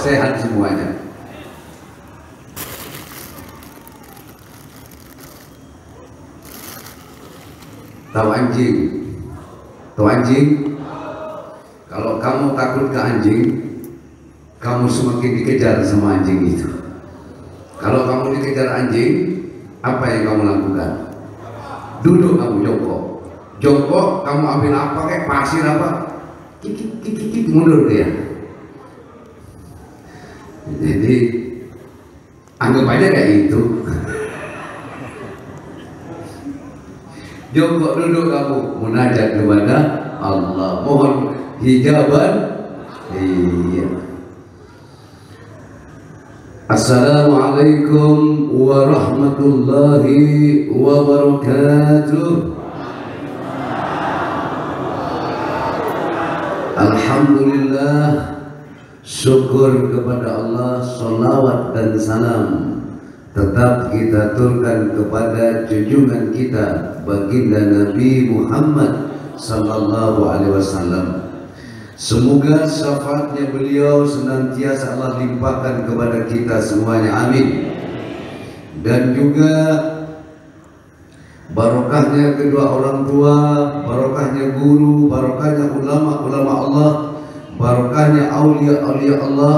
sehat semuanya. Tahu anjing? Tahu anjing? Kalau kamu takut ke anjing, kamu semakin dikejar sama anjing itu. Kalau kamu dikejar anjing, apa yang kamu lakukan? Duduk kamu jongkok. Jongkok, kamu ambil apa kayak pasir apa? Kikik mundur dia. Jadi anggap aja kayak itu. Jongkok duduk kamu, munajat kepada Allah, mohon hijaban. Iya. Assalamualaikum warahmatullahi wabarakatuh. Alhamdulillah, syukur kepada Allah, salawat dan salam tetap kita aturkan kepada junjungan kita baginda Nabi Muhammad sallallahu alaihi wasallam. Semoga syafaatnya beliau senantiasa Allah limpahkan kepada kita semuanya, amin. Dan juga barokahnya kedua orang tua, barokahnya guru, barokahnya ulama-ulama Allah, barokahnya aulia-aulia Allah,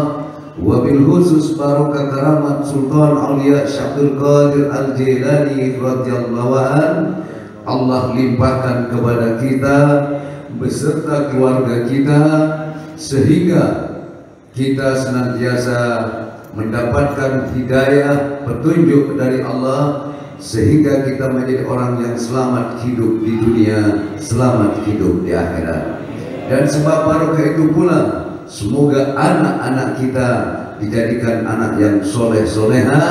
wabil khusus barokah karamat Sultan Aulia Syabdul Qadir Al-Jilani radhiyallahu an, Allah limpahkan kepada kita beserta keluarga kita, sehingga kita senantiasa mendapatkan hidayah petunjuk dari Allah, sehingga kita menjadi orang yang selamat hidup di dunia, selamat hidup di akhirat. Dan sebab barokah itu pula, semoga anak-anak kita dijadikan anak yang soleh-soleha,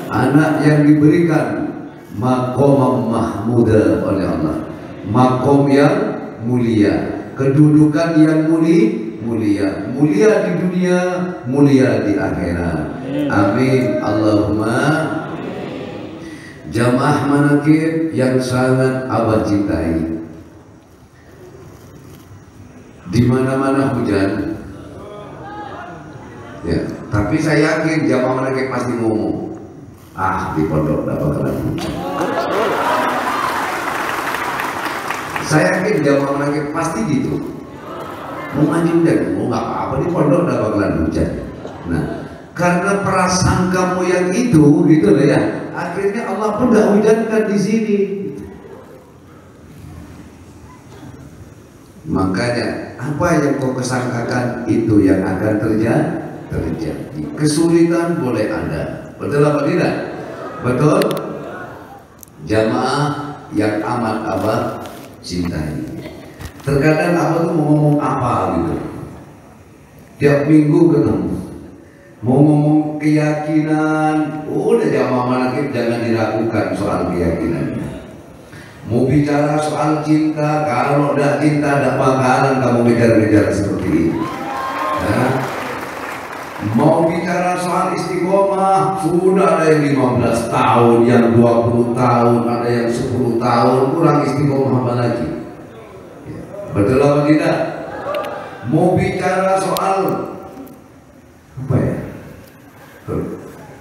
anak yang diberikan maqam mahmuda oleh Allah, maqam yang mulia, kedudukan yang mulia, mulia di dunia, mulia di akhirat. Amin Allahumma. Jamaah manakib yang sangat abah cintai, di mana-mana hujan, ya, tapi saya yakin jamaah manakib pasti ngomong, di pondok tidak bakalan hujan. Saya yakin jamaah manakib pasti gitu, mau anjing dan mau nggak apa-apa di pondok tidak bakalan hujan. Nah, karena prasangkamu yang itu, gitu lah ya, akhirnya Allah pun tidak hujankan di sini. Makanya apa yang kau kesangkakan itu yang akan terjadi. Kesulitan boleh ada, betul apa tidak? Betul. Jamaah yang amat abah cintai, terkadang abah tuh mau ngomong apa gitu, tiap minggu ketemu, mau ngomong keyakinan, udah jamaah manakib jangan diragukan soal keyakinannya. Mau bicara soal cinta, kalau udah cinta tidak bakalan kamu ngejar-ngejar seperti ini. Nah, mau bicara soal istiqomah, sudah ada yang 15 tahun, yang 20 tahun, ada yang 10 tahun, kurang istiqomah apa lagi? Betul apa tidak? Mau bicara soal apa ya?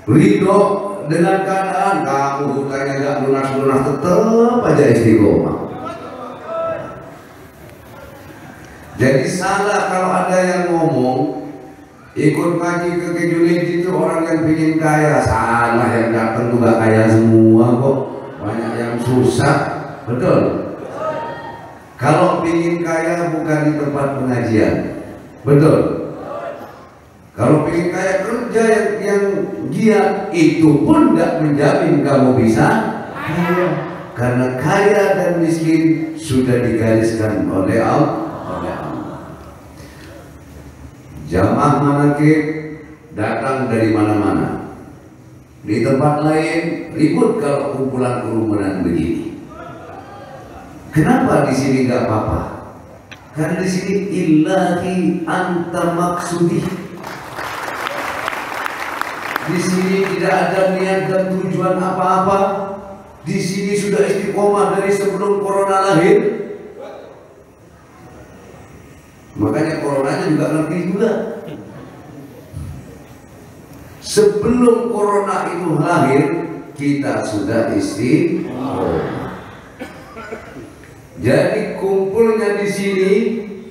Ridho dengan keadaan, kamu hutangnya gak lunas-lunas, tetap aja istiqomah. Jadi salah kalau ada yang ngomong ikut ngaji ke Kejulit itu orang yang pingin kaya. Salah, yang datang juga kaya semua kok, banyak yang susah. Betul. Kalau pingin kaya bukan di tempat pengajian. Betul. Kalau pingin kaya, kerja yang giat, itu pun tidak menjamin kamu bisa kaya. Karena kaya dan miskin sudah digariskan oleh Allah. Jamaah manakib datang dari mana-mana. Di tempat lain ribut kalau kumpulan kerumunan begini. Kenapa di sini nggak apa-apa? Karena di sini illahi anta maksudi. Di sini tidak ada niat dan tujuan apa-apa. Di sini sudah istiqomah dari sebelum corona lahir. Makanya coronanya juga ngerti juga. Sebelum corona itu lahir, kita sudah istiqomah. Jadi kumpulnya di sini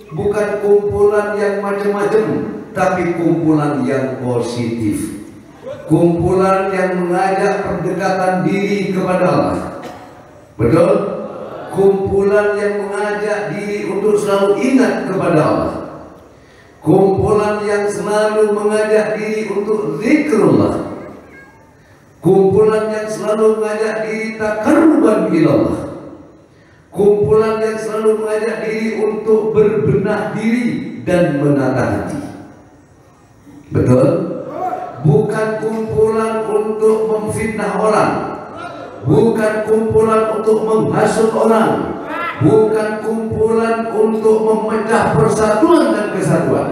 bukan kumpulan yang macam-macam, tapi kumpulan yang positif. Kumpulan yang mengajak pendekatan diri kepada Allah. Betul? Kumpulan yang mengajak diri untuk selalu ingat kepada Allah. Kumpulan yang selalu mengajak diri untuk zikrullah. Kumpulan yang selalu mengajak diri taqarruban ilallah. Kumpulan yang selalu mengajak diri untuk berbenah diri dan menata hati. Betul? Bukan kumpulan untuk memfitnah orang. Bukan kumpulan untuk menghasut orang. Bukan kumpulan untuk memecah persatuan dan kesatuan.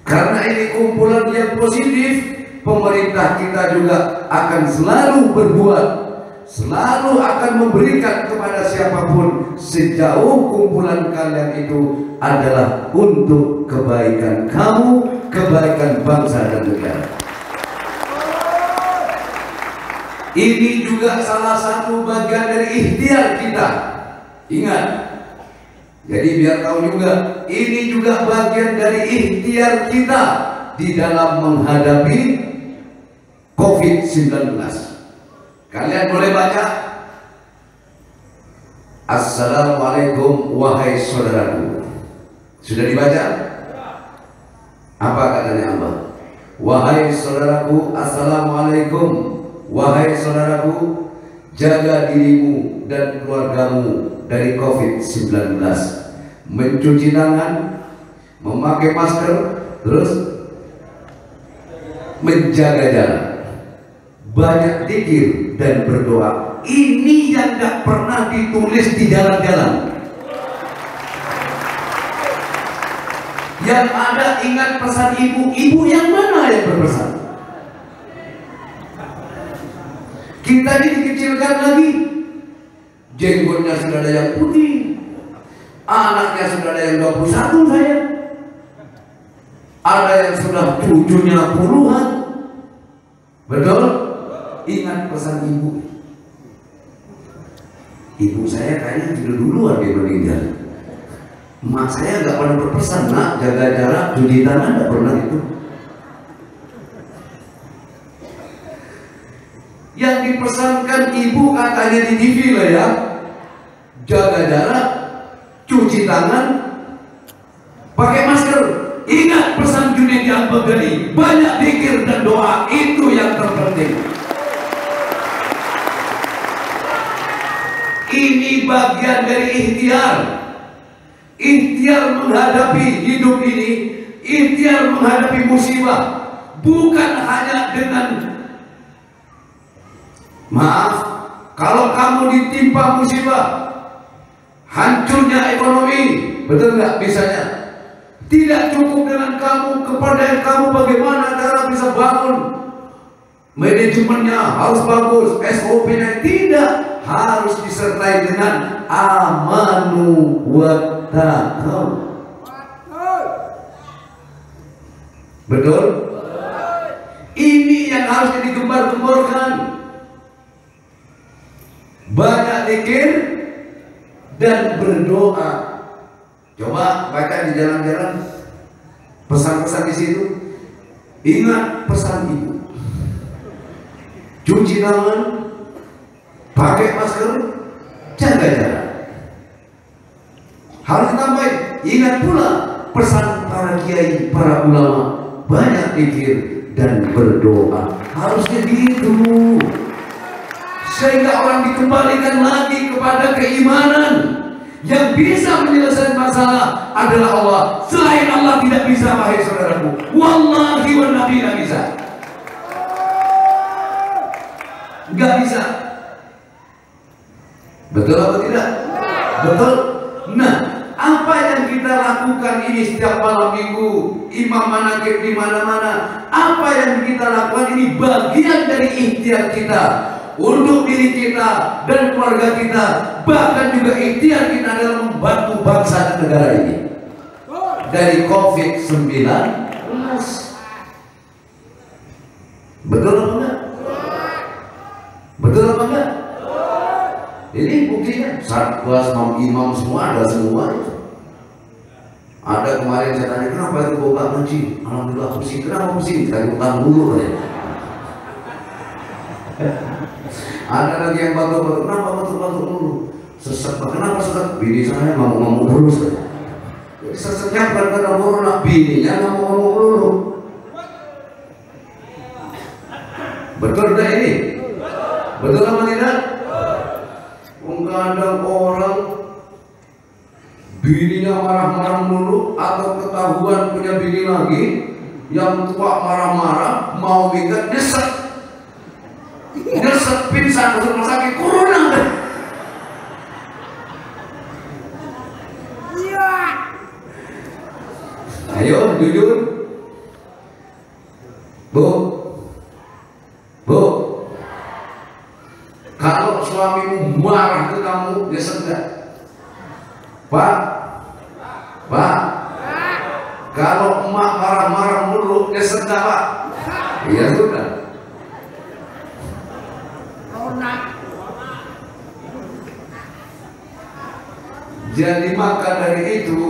Karena ini kumpulan yang positif, pemerintah kita juga akan selalu berbuat, selalu akan memberikan kepada siapapun sejauh kumpulan kalian itu adalah untuk kebaikan kamu, kebaikan bangsa dan negara. Ini juga salah satu bagian dari ikhtiar kita. Ingat, jadi biar tahu juga, ini juga bagian dari ikhtiar kita di dalam menghadapi COVID-19. Kalian boleh baca. Assalamualaikum wahai saudaraku. Sudah dibaca? Apa katanya Allah? Wahai saudaraku, assalamualaikum. Wahai saudaraku, jaga dirimu dan keluargamu dari COVID-19. Mencuci tangan, memakai masker, terus menjaga jarak, banyak zikir dan berdoa. Ini yang tidak pernah ditulis di jalan-jalan. Yang ada ingat pesan ibu. Ibu yang mana yang berpesan? Kita ini dikecilkan lagi. Jenggotnya sudah ada yang putih, anaknya sudah ada yang 21 saya, ada yang sudah cucunya puluhan. Betul? Ingat pesan ibu. Ibu saya kayaknya sudah duluan dia meninggal. Mak saya nggak pernah berpesan, nak jaga jarak, cuci tangan, nggak pernah itu. Yang dipesankan ibu katanya di TV lah ya, jaga jarak, cuci tangan, pakai masker. Ingat pesan Junaidi Al-Baghdadi, banyak zikir dan doa, itu yang terpenting. Ini bagian dari ikhtiar. Ikhtiar menghadapi hidup ini, ikhtiar menghadapi musibah, bukan hanya dengan maaf, kalau kamu ditimpa musibah, hancurnya ekonomi, betul nggak misalnya? Tidak cukup dengan kamu, kepada kamu bagaimana cara bisa bangun, manajemennya harus bagus, SOP-nya tidak, harus disertai dengan amanu wa taqwa. Betul? Ini yang harus digembar-gemborkan. Banyak zikir dan berdoa. Coba baca di jalan-jalan pesan-pesan di situ. Ingat pesan ibu. Cuci tangan, pakai masker, jaga jarak. Harus ditambahin. Ingat pula pesan para kiai, para ulama, banyak zikir dan berdoa. Harusnya gitu. Sehingga orang dikembalikan lagi kepada keimanan. Yang bisa menyelesaikan masalah adalah Allah. Selain Allah tidak bisa, wahai saudaraku. Wallahi wa nabi tidak bisa. Nggak bisa. Betul atau tidak? Betul. Nah, apa yang kita lakukan ini setiap malam minggu, imam manakib di mana-mana, apa yang kita lakukan ini bagian dari ikhtiar kita untuk diri kita dan keluarga kita, bahkan juga ikhtiar kita dalam membantu bangsa dan negara ini dari COVID-19. Betul apa enggak? Betul apa enggak? Ini buktinya satgas, imam semua ada semua itu. Ada kemarin saya tanya, kenapa itu bawa ngaji? Alhamdulillah pusing. Kenapa pusing? Tadi utang dulu ya. Ada lagi yang batuk-batuk, kenapa batuk-batuk dulu? Sesek, kenapa sesek? Bini saya ngomong-ngomong terus. Jadi seseknya bukan karena corona, bininya ngomong-ngomong dulu. Betul tidak ini? Betul apa tidak? Kadang orang bininya marah-marah dulu atau ketahuan punya bini lagi yang tua marah-marah mau minggat nyesek pingsan masuk rumah sakit corona. Ayo jujur Bu, kalau suamimu marah ke kamu, nyesek enggak? Pak, kalau emak marah-marah mulu, nyesek enggak Pak? Iya sudah. Jadi maka dari itu,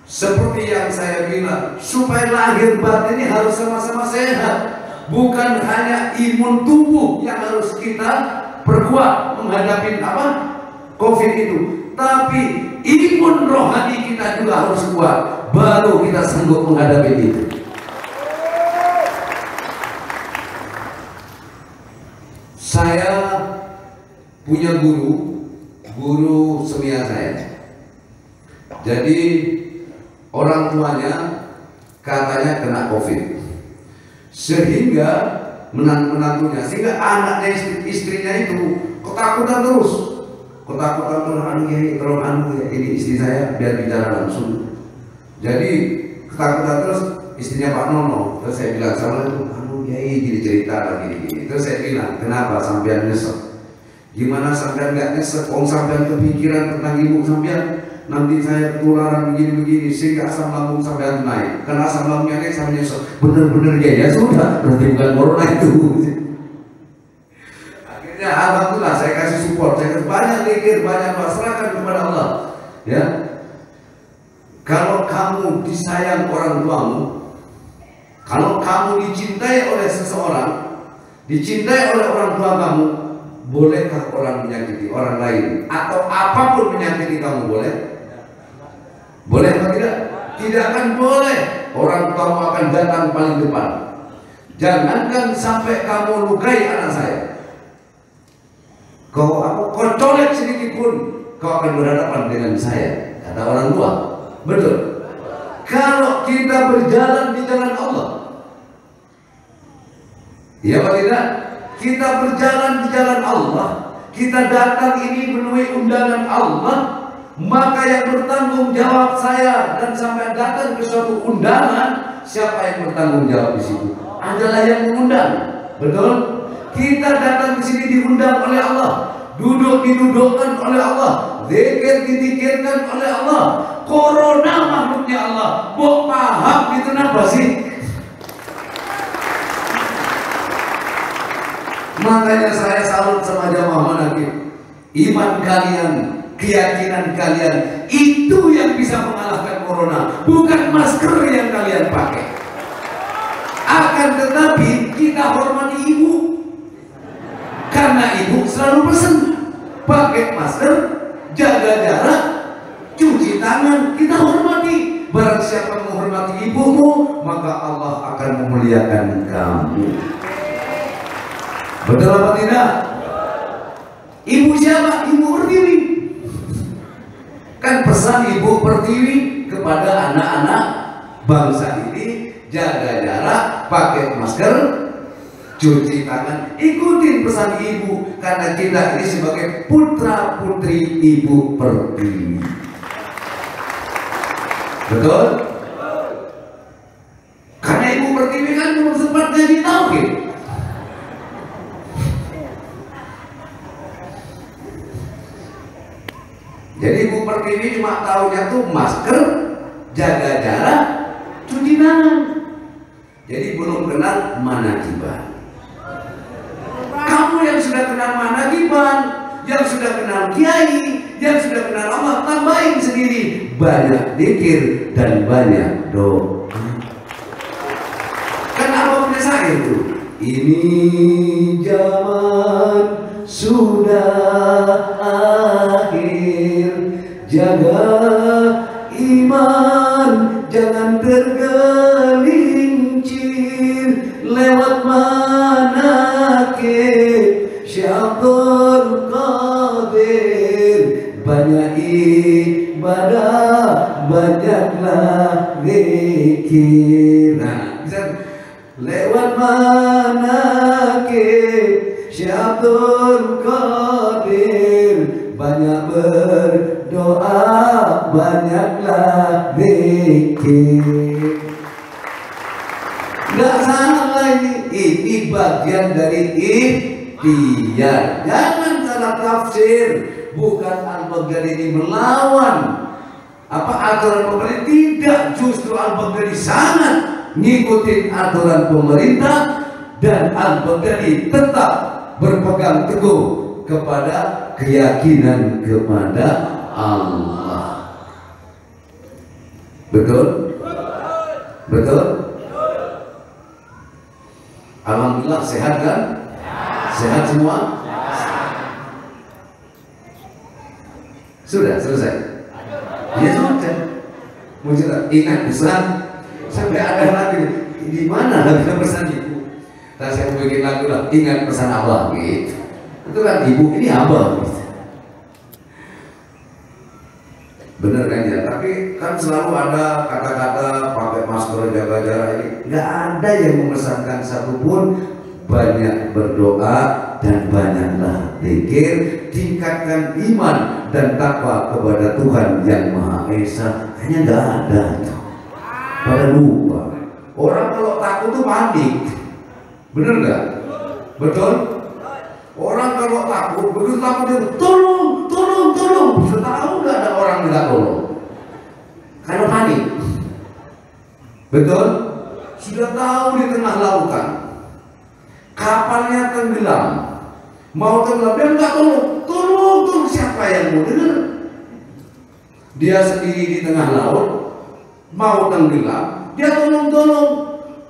seperti yang saya bilang, supaya lahir batin ini harus sama-sama sehat. Bukan hanya imun tubuh yang harus kita perkuat menghadapi COVID itu, tapi imun rohani kita juga harus kuat, baru kita sanggup menghadapi itu. Saya punya guru semia saya. Jadi orang tuanya katanya kena COVID. Sehingga menantunya, sehingga anaknya istrinya itu ketakutan terus, ini istri saya biar bicara langsung. Jadi ketakutan terus, istrinya Pak Nono. Terus saya bilang sama itu, jadi cerita lagi gini. Terus saya bilang, kenapa sampean nyesek? Gimana sampean nggak nyesek? Sampean kepikiran tentang ibu sampean, nanti saya ketularan begini-begini sehingga asam lambung sampai naik. Karena asam lambungnya naik sampai nyesek. Bener-bener ya sudah, berarti bukan corona itu. Akhirnya alhamdulillah saya kasih support, saya kasih banyak zikir, banyak serahkan kepada Allah. Ya, kalau kamu disayang orang tuamu, kalau kamu dicintai oleh seseorang, dicintai oleh orang tua kamu, bolehkah orang menyakiti orang lain atau apapun menyakiti kamu boleh? Boleh atau tidak? Tidak akan boleh. Orang tuamu akan datang paling depan. Jangankan sampai kamu lukai anak saya, kau colek sedikit pun, kau akan berhadapan dengan saya, kata orang tua. Betul. Kalau kita berjalan di jalan Allah, iya apa tidak? Kita berjalan di jalan Allah, kita datang ini memenuhi undangan Allah, maka yang bertanggung jawab saya dan sampai datang ke suatu undangan, siapa yang bertanggung jawab di situ? Adalah yang mengundang. Betul? Kita datang di sini diundang oleh Allah, duduk didudukkan oleh Allah, zikir didikirkan oleh Allah. Corona makhluknya Allah. Mau paham itu kenapa sih? Makanya saya salut sama jamaah Manaqib. Iman kalian, keyakinan kalian, itu yang bisa mengalahkan corona, bukan masker yang kalian pakai. Akan tetapi kita hormati ibu, karena ibu selalu pesan pakai masker, jaga jarak, cuci tangan. Kita hormati. Barang siapa menghormati ibumu, maka Allah akan memuliakan kamu. Betul apa tidak? Ibu siapa? Ibu Pertiwi. Kan pesan Ibu Pertiwi kepada anak-anak bangsa ini, jaga jarak, pakai masker, cuci tangan. Ikutin pesan ibu, karena kita ini sebagai putra putri Ibu Pertiwi. Betul? Karena Ibu Pertiwi kan belum sempat jadi tauhid. Jadi Ibu Pertiwi cuma tahunya tuh masker, jaga jarak, cuci tangan. Jadi belum kenal manakiban. Kamu yang sudah kenal manakiban, yang sudah kenal kiai, yang sudah kenal Allah, tambahin sendiri banyak zikir dan banyak doa. Kan apa punya saya itu? Ini zaman sudah akhir, jaga iman, jangan tergelincir lewat manakib Syaikhul Qadir. Banyak ibadah, banyaklah zikir. Nah, bisa lewat manakib Syaikhul Qadir, banyak berdoa, banyaklah zikir. Nggak salah ini bagian dari ikhtiar. Jangan salah tafsir. Bukan Al-Baghdadi ini melawan aturan pemerintah, tidak, justru Al-Baghdadi sangat ngikutin aturan pemerintah, dan Al-Baghdadi tetap berpegang teguh kepada keyakinan kepada Allah. Betul? Betul? Alhamdulillah, sehat kan? Sehat semua? Sudah selesai? Ya sudah. Muncul ingat pesan sampai ada lagi di mana lagi pesan ibu. Tadi saya mau bikin lagu lah, ingat pesan abah gitu. Itu kan ibu ini abah gitu. Bener kan ya? Tapi kan selalu ada kata-kata pakai masker, jaga jarak ini. Nggak ada yang memesankan satupun. Banyak berdoa dan banyaklah zikir, tingkatkan iman dan takwa kepada Tuhan yang Maha Esa. Hanya nggak ada itu. Pada lupa. Orang kalau takut tuh panik. Bener nggak? Betul? Orang kalau takut, begitu takut dia tolong, tolong, tolong. Bisa tahu nggak ada orang yang nggak tolong? Karena panik. Betul? Sudah tahu di tengah lautan kapalnya tenggelam, mau tenggelam, dia nggak tolong, tolong, tolong. Siapa yang mau dengar? Dia sendiri di tengah laut, mau tenggelam, dia tolong, tolong.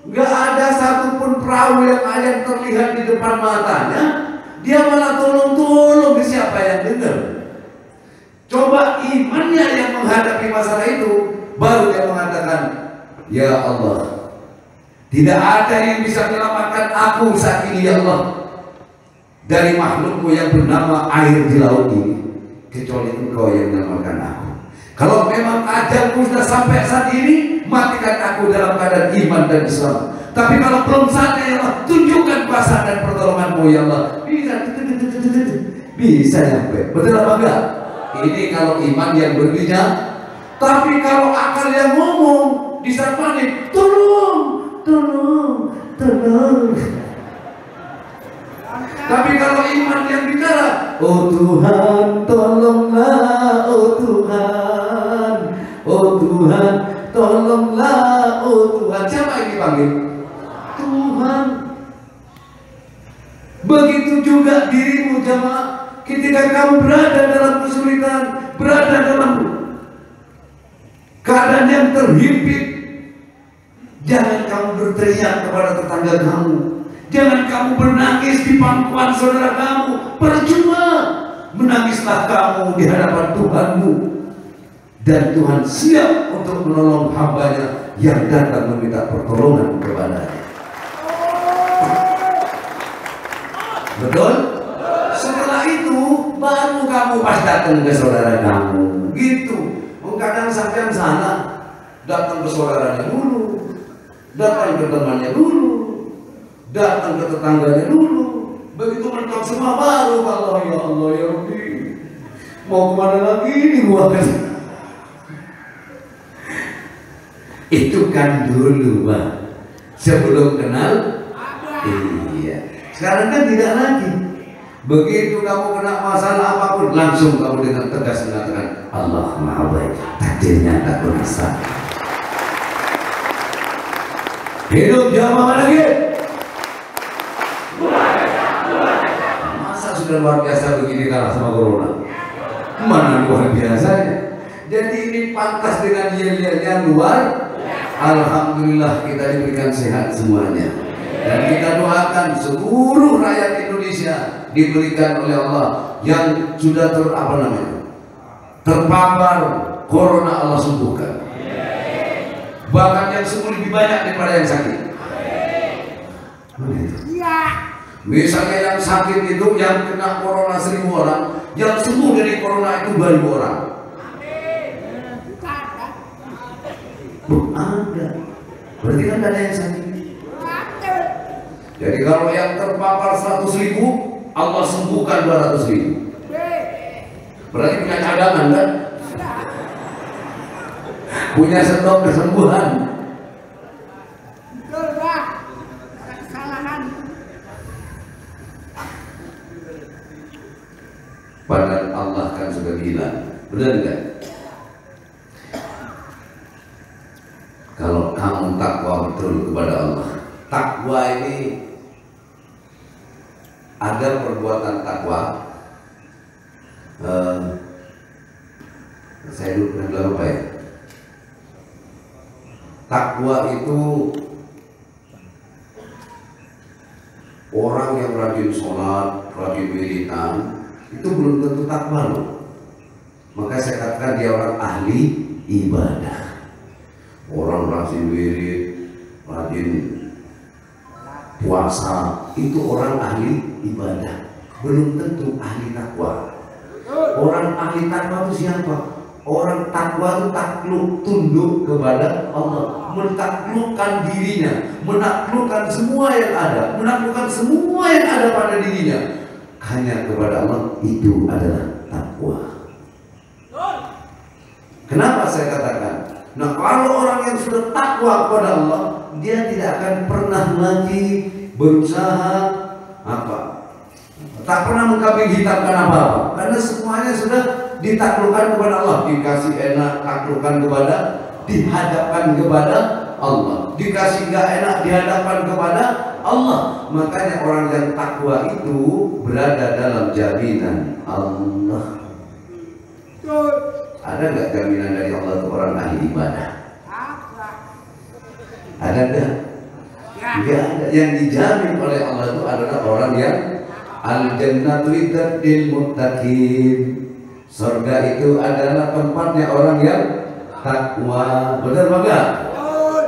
Nggak ada satupun perahu yang terlihat di depan matanya, dia malah tolong, tolong. Siapa yang dengar? Coba imannya yang menghadapi masalah itu, baru dia mengatakan, ya Allah, tidak ada yang bisa menyelamatkan aku saat ini ya Allah dari makhlukmu yang bernama air di laut ini, kecuali Engkau yang menyelamatkan aku. Kalau memang ajalku sudah sampai saat ini, matikan aku dalam keadaan iman dan Islam. Tapi kalau belum saatnya ya Allah, tunjukkan kuasa dan pertolonganmu ya Allah. Bisa nyampe. Betul apa enggak? Ini kalau iman yang berbijak. Tapi kalau akal yang ngomong, di saat panik, tolong, tolong, tolong. Tapi kalau iman yang bicara, oh Tuhan tolonglah, oh Tuhan, oh Tuhan tolonglah, oh Tuhan. Siapa yang dipanggil? Tuhan. Begitu juga dirimu jamaah, ketika kamu berada dalam kesulitan, berada dalam keadaan yang terhimpit, jangan kamu berteriak kepada tetangga kamu. Jangan kamu menangis di pangkuan saudara kamu. Percuma. Menangislah kamu di hadapan Tuhanmu. Dan Tuhan siap untuk menolong hambanya yang datang meminta pertolongan kepadanya. Betul? Setelah itu baru kamu pas datang ke saudara kamu. Gitu. Kadang sampai sana datang ke saudaranya dulu, datang ke temannya dulu, datang ke tetangganya dulu. Begitu mentok semua baru Allah, ya Allah ya Rabbi, mau kemana lagi nih gua kan? Itu kan dulu Pak, sebelum kenal. Iya. Sekarang kan tidak lagi. Begitu kamu kena masalah apapun, langsung kamu dengan tegas mengatakan Allah Maha Baik, takdirnya tak pernah salah. Hidup jamaah lagi. Masa sudah luar biasa begini kalah sama corona? Mana luar biasanya? Jadi ini pantas dengan yel-yelnya luar. Alhamdulillah kita diberikan sehat semuanya. Dan kita doakan seluruh rakyat Indonesia diberikan oleh Allah yang sudah terpapar corona, Allah sembuhkan. Bahkan yang sembuh lebih banyak daripada yang sakit. Misalnya yang sakit itu yang kena corona 1000 orang, yang sembuh dari corona itu 2000 orang. Ada. Berarti kan ada yang sakit. Jadi kalau yang terpapar 100.000, Allah sembuhkan 200.000. Berarti punya cadangan kan? Punya stok kesembuhan. Padahal Allah kan sudah bilang, benar enggak? Kalau kamu takwa betul kepada Allah. Takwa ini ada perbuatan takwa. Saya dulu pernah bilang apa ya? Takwa itu orang yang rajin sholat, rajin wiridan, itu belum tentu takwa loh. Maka saya katakan dia orang ahli ibadah. Orang rajin wirid, rajin puasa, itu orang ahli ibadah, belum tentu ahli takwa. Orang ahli takwa itu siapa? Orang takwa itu takluk, tunduk kepada Allah, menaklukkan dirinya, menaklukkan semua yang ada, menaklukkan semua yang ada pada dirinya hanya kepada Allah. Itu adalah takwa. Kenapa saya katakan? Nah, kalau orang yang sudah takwa kepada Allah, dia tidak akan pernah lagi berusaha tak pernah mengkambing hitamkan apa-apa, karena semuanya sudah ditaklukkan kepada Allah. Dikasih enak, taklukkan kepada, dihadapkan kepada Allah. Dikasih nggak enak, dihadapkan kepada Allah. Makanya orang yang takwa itu berada dalam jaminan Allah. Ada nggak jaminan dari Allah untuk orang ahli ibadah? Ada nggak? Nggak ada. Yang dijamin oleh Allah itu adalah orang yang al-jannatu lil muttaqin. Surga itu adalah tempatnya orang yang takwa. Benar enggak?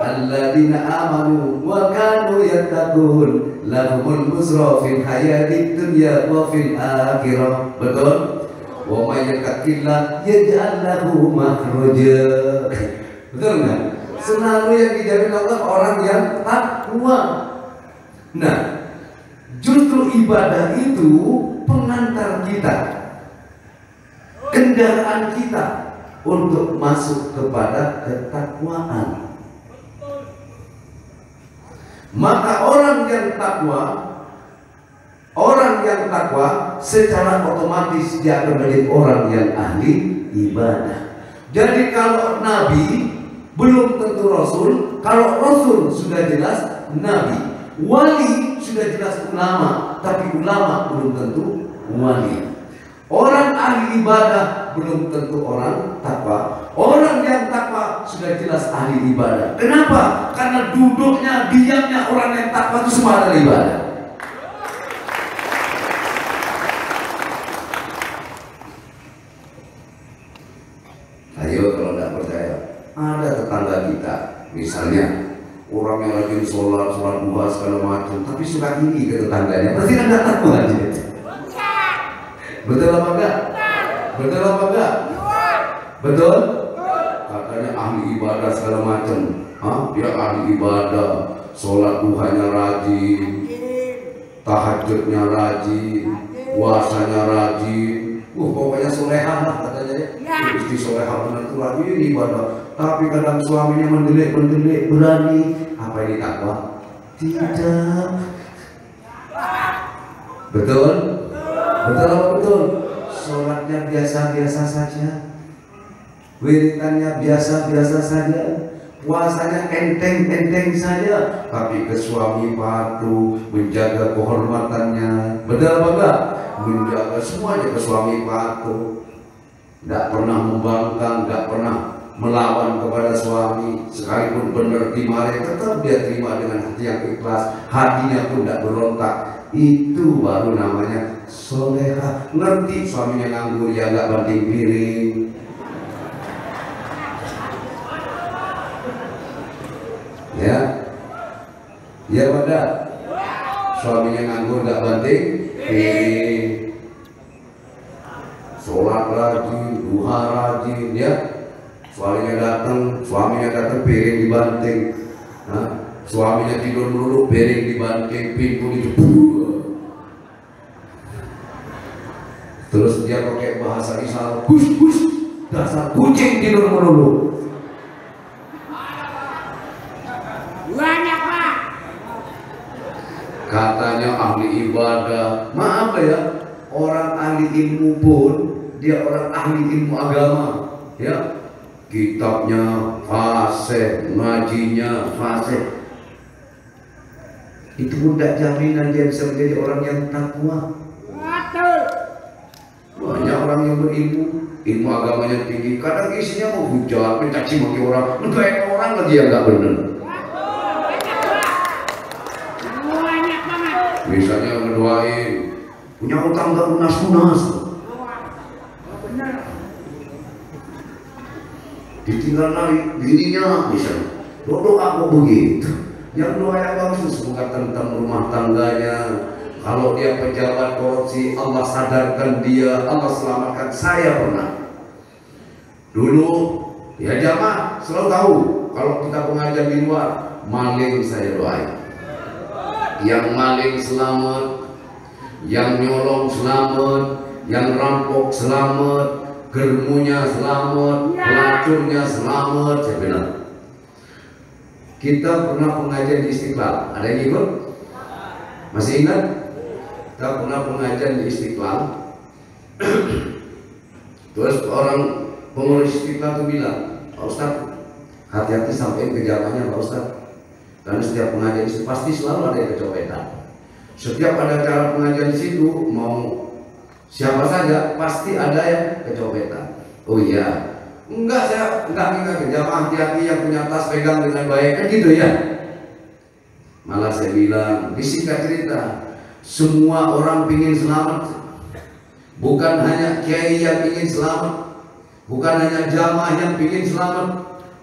Alladzina amanu wa kanu yattaqun lahumul busra fil hayatid dunya wa fil akhirah. Betul? Wa may yattaqillah yaj'al lahu makhraja. Betul enggak? Selalu yang dijamin Allah orang yang takwa. Nah, justru ibadah itu pengantar kita, kendaraan kita untuk masuk kepada ketakwaan. Maka orang yang takwa secara otomatis dia akan menjadi orang yang ahli ibadah. Jadi kalau Nabi belum tentu Rasul, kalau Rasul sudah jelas Nabi, wali sudah jelas ulama, tapi ulama belum tentu wali. Orang ahli ibadah belum tentu orang takwa. Orang yang takwa sudah jelas ahli ibadah. Kenapa? Karena duduknya, diamnya orang yang takwa itu semua adalah ibadah. Ayo kalau tidak percaya, ada tetangga kita, misalnya orang yang rajin sholat duha segala macam, tapi suka iri ke tetangganya, berarti kan tidak takwa aja. Betul apa enggak? Betul apa enggak? Betul? Katanya ahli ibadah segala macam. Dia ahli ibadah, sholat duhanya rajin, tahajudnya rajin, puasanya rajin. Pokoknya solehah lah katanya. Istri solehah benar itu rajin ibadah. Tapi kadang suaminya mendelik, berani. Apa ini takwa? Tidak. Betul? Betul apa betul? Sholatnya biasa-biasa saja, wiridannya biasa-biasa saja, puasanya enteng-enteng saja, tapi ke suami patuh, menjaga kehormatannya, benar apa enggak? Menjaga semuanya ke suami patuh, tidak pernah membangkang, tidak pernah melawan kepada suami, sekalipun benar dimarahi tetap dia terima dengan hati yang ikhlas, hatinya pun tidak berontak. Itu baru namanya soleha. Ngerti suaminya nganggur ya nggak banting piring, ya, ya pada suaminya nganggur nggak banting piring, sholat rajin, duha rajin, ya. Suaminya datang piring dibanting, suaminya tidur melulu piring dibanting, pintu dijepuh. Terus dia pakai bahasa isyarat, "Gus, dasar kucing tidur melulu." Banyak Pak. Katanya ahli ibadah. Maaf ya, orang ahli ilmu pun dia orang ahli ilmu agama, ya. Kitabnya fasih, ngajinya fasih. Itu pun tidak jaminan dia bisa menjadi orang yang takwa. Betul. Banyak orang yang berilmu, ilmu agamanya tinggi, kadang isinya mau hujat, mencaci maki orang, ngegain orang lagi yang nggak benar. Banyak banget. Misalnya ngedoain, punya utang nggak lunas-lunas, ditinggal naik bininya misalnya, doa kok begitu. Yang doa yang bagus bukan tentang rumah tangganya. Kalau dia pejabat korupsi, Allah sadarkan dia, Allah selamatkan. Saya pernah dulu, ya jamaah selalu tahu kalau kita pengajian di luar, maling saya doain. Yang maling selamat, yang nyolong selamat, yang rampok selamat, germunya selamat, pelacurnya selamat. Saya bilang, kita pernah pengajian di Istiqlal, ada yang ikut? Masih ingat? Kita pernah pengajian di Istiqlal. Terus orang pengurus Istiqlal itu bilang, "Pak Ustadz, hati-hati sampai ke jamaahnya Pak Ustadz, karena setiap pengajian itu pasti selalu ada yang kecopetan. Setiap ada acara pengajian di situ, mau siapa saja pasti ada yang kecopetan." Oh iya, enggak, saya enggak ke jamaah, hati-hati yang punya tas pegang dengan baik, kan gitu ya. Malah saya bilang, disingkat cerita, semua orang ingin selamat. Bukan hanya kiai yang ingin selamat, bukan hanya jamaah yang ingin selamat,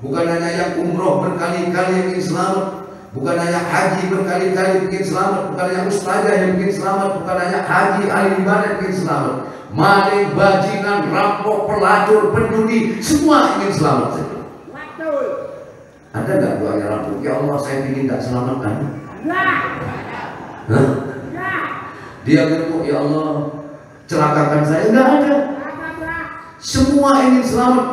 bukan hanya yang umroh berkali-kali yang ingin selamat, bukan hanya haji berkali-kali ingin selamat, bukan hanya ustazah yang ingin selamat, bukan hanya haji ahli ibadah yang ingin selamat. Maling, bajingan, rampok, pelacur, penduli, semua ingin selamat. Betul. Ada nggak doanya rampok? Ya Allah, saya ingin tak selamatkan. Enggak. Hah? Enggak. Dia berkata, ya Allah, celakakan saya. Nggak ada. Semua ingin selamat.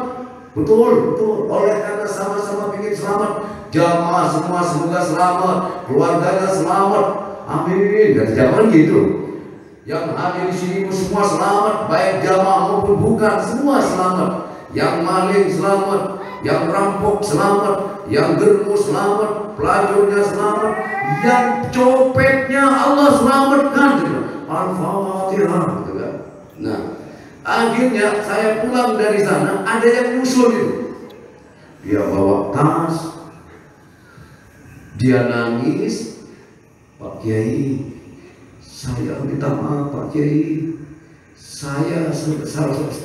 Betul, betul. Oleh karena sama-sama ingin selamat, jamaah semua semoga selamat, keluarganya selamat. Amin. Kata jamaah gitu. Yang hadir di sini semua selamat, baik jamaah maupun bukan, semua selamat. Yang maling selamat, yang rampok selamat, yang germu selamat, pelacurnya selamat, yang copetnya Allah selamatkan. Al-Fatihah. Nah, akhirnya saya pulang dari sana, ada yang musuh itu. Dia bawa tas, dia nangis, "Pak Kiai, saya minta maaf Pak Kiai, saya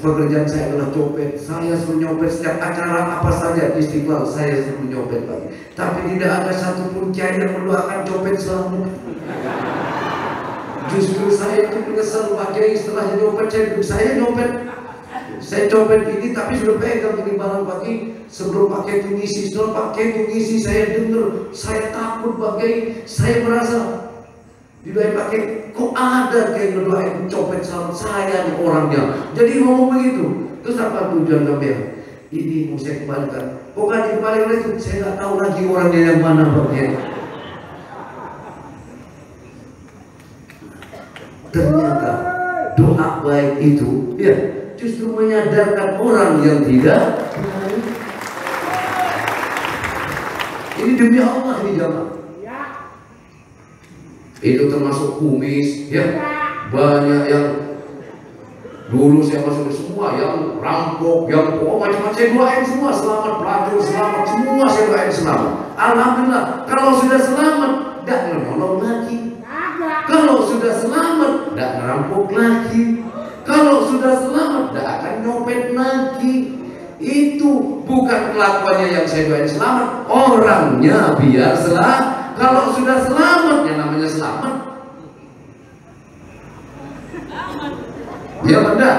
pekerjaan saya adalah copet. Saya suruh nyopet setiap acara apa saja di Istiqlal, saya suruh nyopet Pak. Tapi tidak ada satupun kiai yang mendoakan copet selamat. Justru saya itu menyesal Pak Kiai, setelah nyopet saya nyopet. Saya copet ini tapi sudah pegang ini barang Pak Kiai. Sebelum Pak Kiai itu ngisi, setelah Pak Kiai itu ngisi, saya dengar, saya takut Pak Kiai. Saya merasa didoain Pak Kiai, kok ada kayak ngedoain copet sama saya nih orangnya. Jadi ngomong begitu. Terus apa tujuan sampean? Ini mau saya kembalikan. Kok gak dikembalikan itu? Saya nggak tahu lagi orangnya yang mana Pak Kiai. Ternyata doa baik itu ya justru menyadarkan orang yang tidak baik. Ini demi Allah ini jamaah. Ya. Itu termasuk kumis, ya. Ya. Banyak yang dulu saya masuk semua yang rampok, yang macam-macam saya doain semua selamat, pelacur selamat, semua saya doain selamat. Alhamdulillah, kalau sudah selamat, tidak menolong lagi. Kagak. Kalau sudah selamat, tidak merampok lagi. Kalau sudah selamat, tidak akan nyopet lagi. Itu bukan kelakuannya yang saya doain selamat, orangnya biar selamat. Kalau sudah selamat, yang namanya selamat. Ya benar.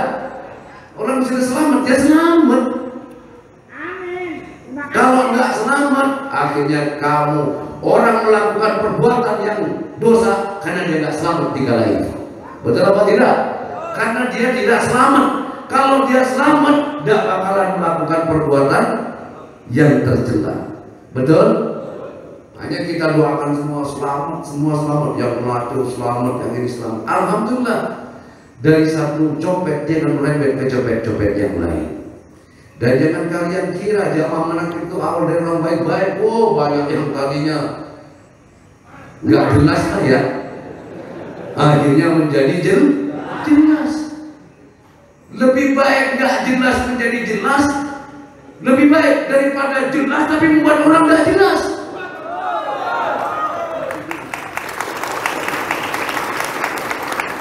Orang sudah selamat, dia selamat. Amin. Terima kasih. Kalau nggak selamat, akhirnya kamu orang melakukan perbuatan yang dosa karena dia nggak selamat di kala itu. Betul apa tidak? Karena dia tidak selamat. Kalau dia selamat, tidak bakalan melakukan perbuatan yang tercela. Betul? Hanya kita doakan semua selamat, yang melacur selamat, yang ini selamat. Alhamdulillah. Dari satu copet dia akan merembet ke copet-copet yang lain. Dan jangan kalian kira jamaah anak itu awal dari orang baik-baik. Oh, banyak yang tadinya nggak jelas lah ya, akhirnya menjadi jelas. Lebih baik nggak jelas menjadi jelas, lebih baik daripada jelas tapi membuat orang nggak jelas.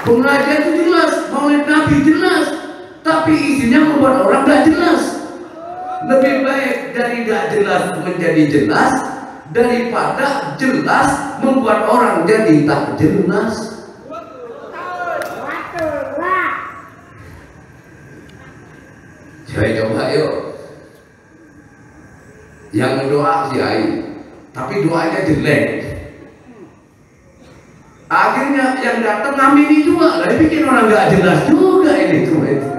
Pengajian itu jelas, maulid Nabi jelas, tapi isinya membuat orang nggak jelas. Lebih baik dari nggak jelas menjadi jelas daripada jelas membuat orang jadi tak jelas. Betul, Pak. Saya coba yuk. Yang berdoa kiai, tapi doanya jelek. Akhirnya yang datang ngamini juga, lah bikin orang nggak jelas juga ini tuh itu.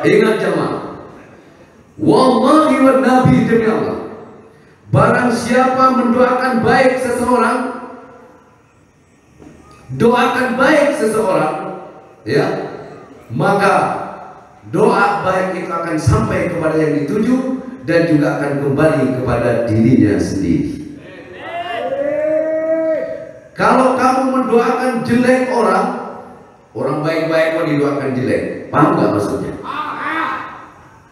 Ingat jemaah, wallahi wa nabi demi Allah, barang siapa mendoakan baik seseorang, doakan baik seseorang, ya, maka doa baik itu akan sampai kepada yang dituju dan juga akan kembali kepada dirinya sendiri. Kalau kamu mendoakan jelek orang baik-baik kok didoakan jelek, paham nggak maksudnya?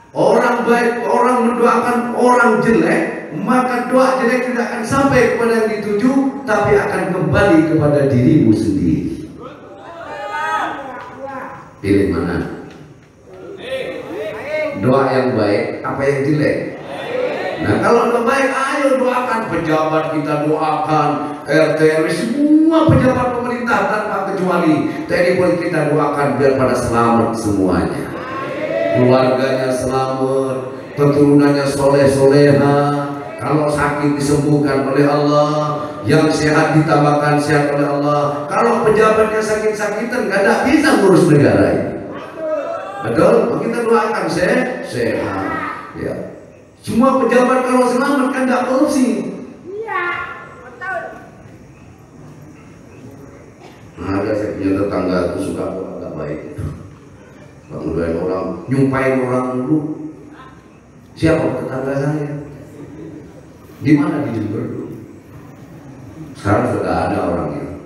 Orang baik, orang mendoakan orang jelek, maka doa jelek tidak akan sampai kepada yang dituju, tapi akan kembali kepada dirimu sendiri. Pilih mana? Doa yang baik, apa yang jelek? Nah kalau doa baik, ayo doakan pejabat kita doakan, RT RW semua pejabat pemerintah tanpa kecuali TNI Polri kita doakan biar pada selamat semuanya, keluarganya selamat, keturunannya soleh soleha, kalau sakit disembuhkan oleh Allah, yang sehat ditambahkan sehat oleh Allah. Kalau pejabatnya sakit-sakitan nggak bisa ngurus negara ini. Betul? Kita doakan sehat, ya. Semua pejabat kalau selamat kan nggak korupsi. Iya, betul. Nah, ada saya punya tetangga itu suka nggak baik. Kemudian orang nyumpain orang dulu. Siapa tetangga saya? Di mana di Jember dulu? Sekarang sudah ada orangnya.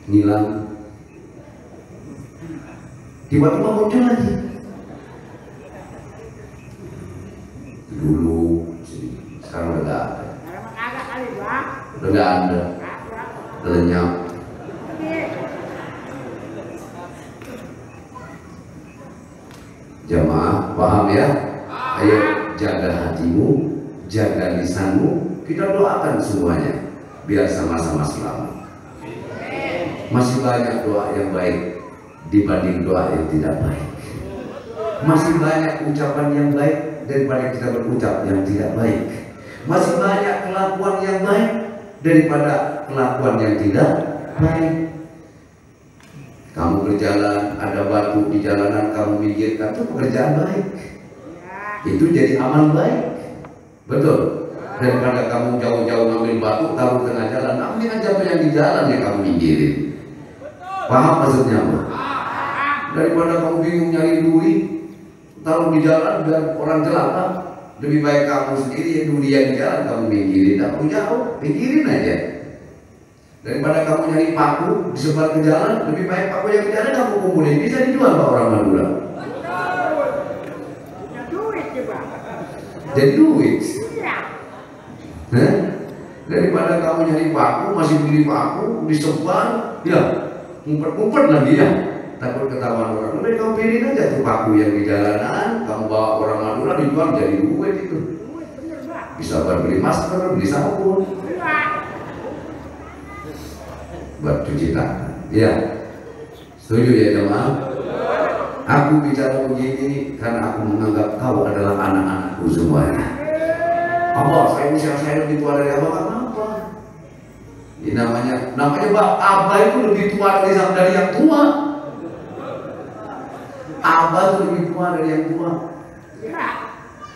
Ngilang. Tiba-tiba muncul lagi. Dulu, sekarang udah nggak ada. Karena kagak kali, Pak. Udah nggak ada. Udah lenyap. Jamaah paham ya? Ayo jaga hatimu, jaga lisanmu. Kita doakan semuanya biar sama-sama selamat. Masih banyak doa yang baik dibanding doa yang tidak baik. Masih banyak ucapan yang baik daripada kita berucap yang tidak baik. Masih banyak kelakuan yang baik daripada kelakuan yang tidak baik. Kamu berjalan, ada batu di jalanan, kamu minggirkan, itu pekerjaan baik. Itu jadi amal baik. Betul. Daripada kamu jauh-jauh ngambil batu, taruh tengah jalan, ambil aja apa yang di jalan yang kamu minggirin. Paham maksudnya apa? Daripada kamu bingung nyari duit, taruh di jalan biar orang celaka, Lebih baik kamu sendiri ya dunia di jalan kamu minggirin, tak perlu jauh, minggirin aja. Daripada kamu nyari paku disebar ke jalan, lebih baik paku yang di jalan kamu kumpulin, bisa dijual Pak orang Madura. Punya duit juga. Jadi duit. Iya. Nah, daripada kamu nyari paku, masih beli paku disebar, ya ngumpet-ngumpet lagi ya. Takut ketahuan orang. Udah kamu pilih aja tuh paku yang di jalanan, kamu bawa orang Madura dijual jadi duit itu. Duit bener, Pak. Bisa buat beli masker, beli sabun, Iya. buat cuci tangan. Ya, setuju ya jemaah? Aku bicara begini karena aku menganggap kau adalah anak-anakku semuanya. Abah, saya lebih tua dari abah, kenapa? Ini namanya abah itu lebih tua dari yang tua. Abah itu lebih tua dari yang tua. Iya.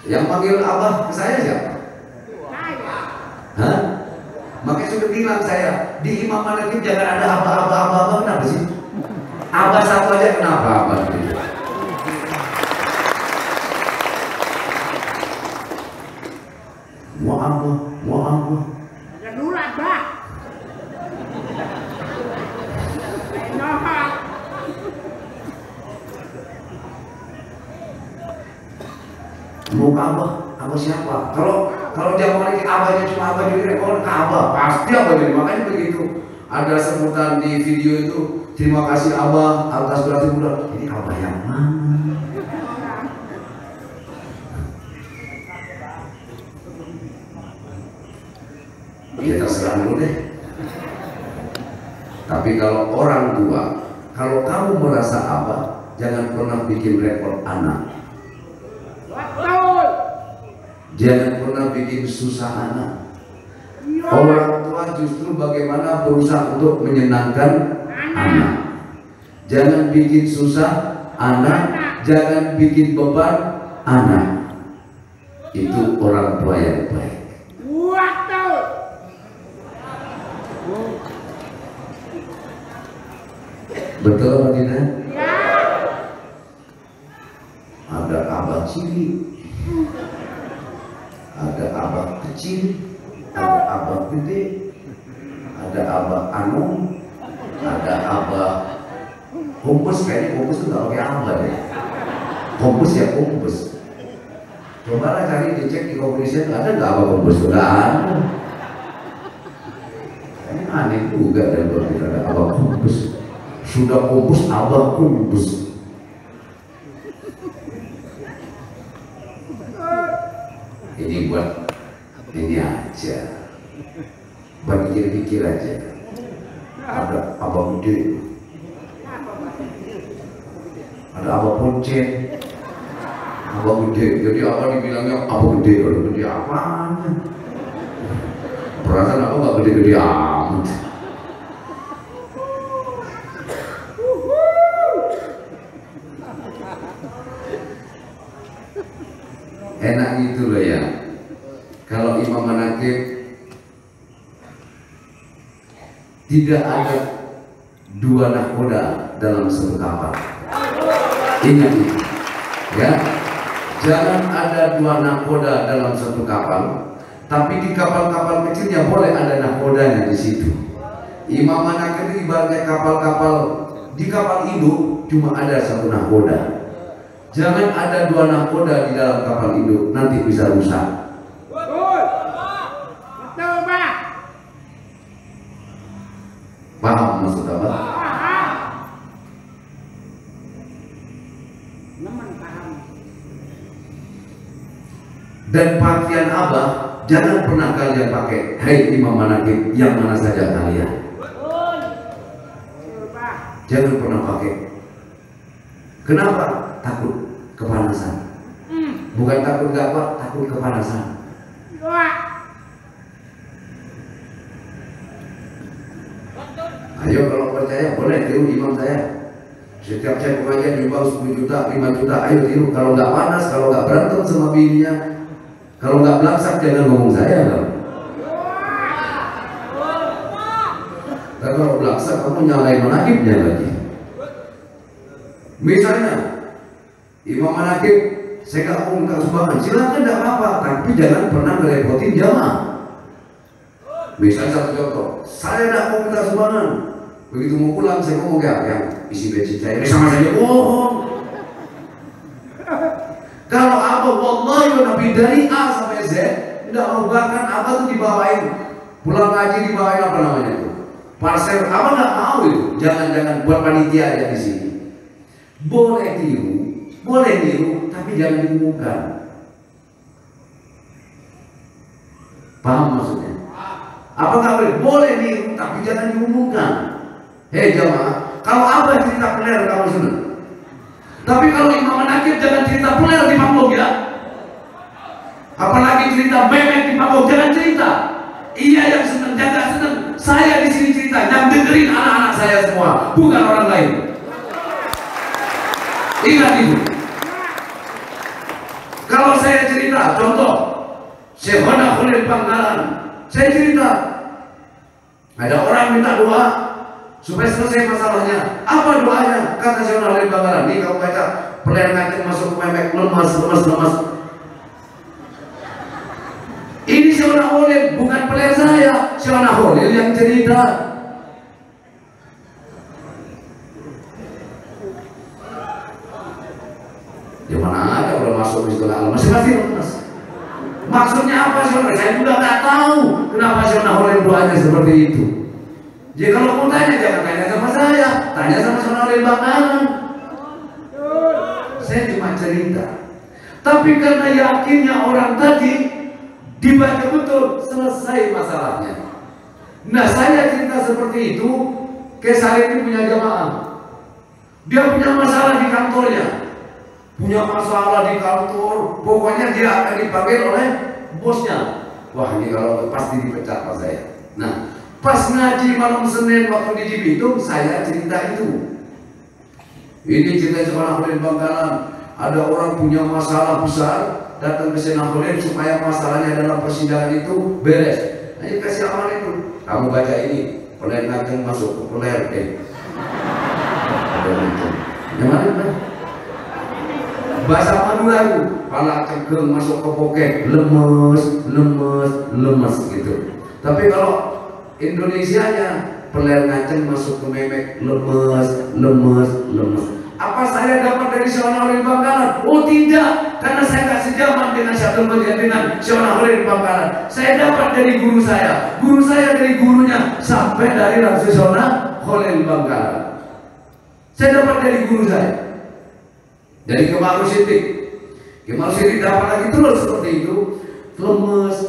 Yang panggil abah ke saya siapa? Saya. Hah? Makanya sudah bilang saya di Imam Manakib jangan ada abah, kenapa sih? Abah satu aja kenapa abah? Mau apa? Ada dulat, Pak. Nohak. Mau abah? Abah siapa? Kalau zaman ini abahnya cuma abah jadi rekor ke abah, pasti abah jadi. Makanya begitu ada sebutan di video itu, terima kasih abah atas berarti muda. Ini abah yang mana? Ya terserah dulu deh. Tapi kalau orang tua, kalau kamu merasa abah, jangan pernah bikin rekor anak. Betul. Jangan pernah bikin susah anak. Iya. Orang tua justru bagaimana berusaha untuk menyenangkan anak. Jangan bikin susah anak, jangan bikin beban anak. Itu orang tua yang baik. Betul. Betul apa tidak? Ya. Ada abah cilik, ada abah kecil, ada abah gede, ada abah anung, ada abah kumpus. Kayaknya kumpus itu nggak pakai abah deh. Kumpus ya kumpus. Coba lah cari dicek di komunisnya ada nggak abah kumpus? Nggak ada. Ini aneh juga dan kalau kita ada abah kumpus. Sudah kumpus abah kumpus. Ini buat ini aja, buat pikir-pikir aja. Ada abah gede, ada abah poncen, abah gede. Jadi abah dibilangnya abah gede, kalau gede apanya? Perasaan abah nggak gede-gede amat. Enak gitu loh ya. Kalau Imam Manakib tidak ada dua nahkoda dalam satu kapal. Ingat itu, ya. Jangan ada dua nahkoda dalam satu kapal, tapi di kapal-kapal kecilnya boleh ada nahkodanya di situ. Imam Manakib ibaratnya kapal-kapal, di kapal induk cuma ada satu nahkoda. Jangan ada dua nahkoda di dalam kapal induk, nanti bisa rusak. Betul. Betul, Pak. Paham maksud apa? Paham. Nemen paham. Dan pakaian abah jangan pernah kalian pakai. Hai Imam Manakib, yang mana saja kalian. Betul. Betul, Pak. Jangan pernah pakai. Kenapa? Takut kepanasan. Bukan takut gak, takut kepanasan. Dua. Ayo kalau percaya boleh tiru imam saya. Setiap saya pengajian nyumbang 10 juta, 5 juta, ayo tiru. Kalau nggak panas, kalau nggak berantem sama bininya, kalau nggak belangsak jangan ngomong saya kan. Karena kalau belangsak kamu nyalain Manakibnya lagi. Misalnya Imam Manakib saya nggak mau minta sumbangan, silakan tidak apa-apa, tapi jangan pernah ngerepotin jamaah. Misalnya satu contoh, saya tidak mau minta sumbangan, begitu mau pulang saya ngomong yang isi bensin saya ini sama saja bohong. Kalau apa, wallahi Nabi dari A sampai Z tidak mau, bahkan apa tuh dibawain pulang ngaji, dibawain apa namanya itu parcel, apa nggak mau itu, jangan buat panitia aja di sini. Boleh tiru, tapi jangan diumumkan. Paham maksudnya? Apa nggak boleh? Boleh niru, tapi jangan diumumkan. Hei jamaah, kalau apa cerita peler kamu senang. Tapi kalau Imam Menakib jangan cerita peler di panggung ya. Apalagi cerita memek di panggung, jangan cerita. Iya yang senang, jangan senang. Saya di sini cerita, yang dengerin anak-anak saya semua, bukan orang lain. Ingat itu. Kalau saya cerita, contoh, Syekhona Khalil Bangkalan, saya cerita, ada orang minta doa supaya selesai masalahnya. Apa doanya? Kata Syekhona Khalil Bangkalan, nih kamu baca, peler ngaceng masuk ke memek, lemas. Ini Syekhona Khalil, bukan peler saya. Syekhona Khalil yang cerita. Di mana ada kalau masuk di sekolah masih pasti lemas. Maksudnya apa saudara? Saya juga nggak tahu kenapa Syekhona Khalil doanya seperti itu. Jadi kalau mau tanya jangan tanya sama saya, tanya sama Syekhona Khalil Bangkalan. Saya cuma cerita. Tapi karena yakinnya orang tadi dibaca betul, selesai masalahnya. Nah saya cerita seperti itu, kayak saya ini punya jamaah, dia punya masalah di kantornya, pokoknya dia akan dipanggil oleh bosnya. Wah ini kalau pasti dipecat pas saya. Nah pas ngaji malam Senin waktu di Cibitung, saya cerita itu. Ini cerita Syekhona Khalil Bangkalan, ada orang punya masalah besar, datang ke Syekhona Khalil supaya masalahnya dalam persidangan itu beres. Nah, kasih amal itu. Kamu baca ini, peler ngaceng masuk ke peler yang mana? Bahasa Madura itu, pala cegeng masuk ke poket, lemes gitu. Tapi kalau Indonesianya, peler ngaceng masuk ke memek, lemes. Apa saya dapat dari Syekhona Khalil Bangkalan? Oh tidak, karena saya nggak sejaman dengan Syaikhul Qadir dengan Syekhona Khalil Bangkalan. Saya dapat dari guru saya dari gurunya, sampai dari langsung Syekhona Khalil Bangkalan. Saya dapat dari guru saya. Dari Kemal Siddiq dapat lagi terus seperti itu, lemes.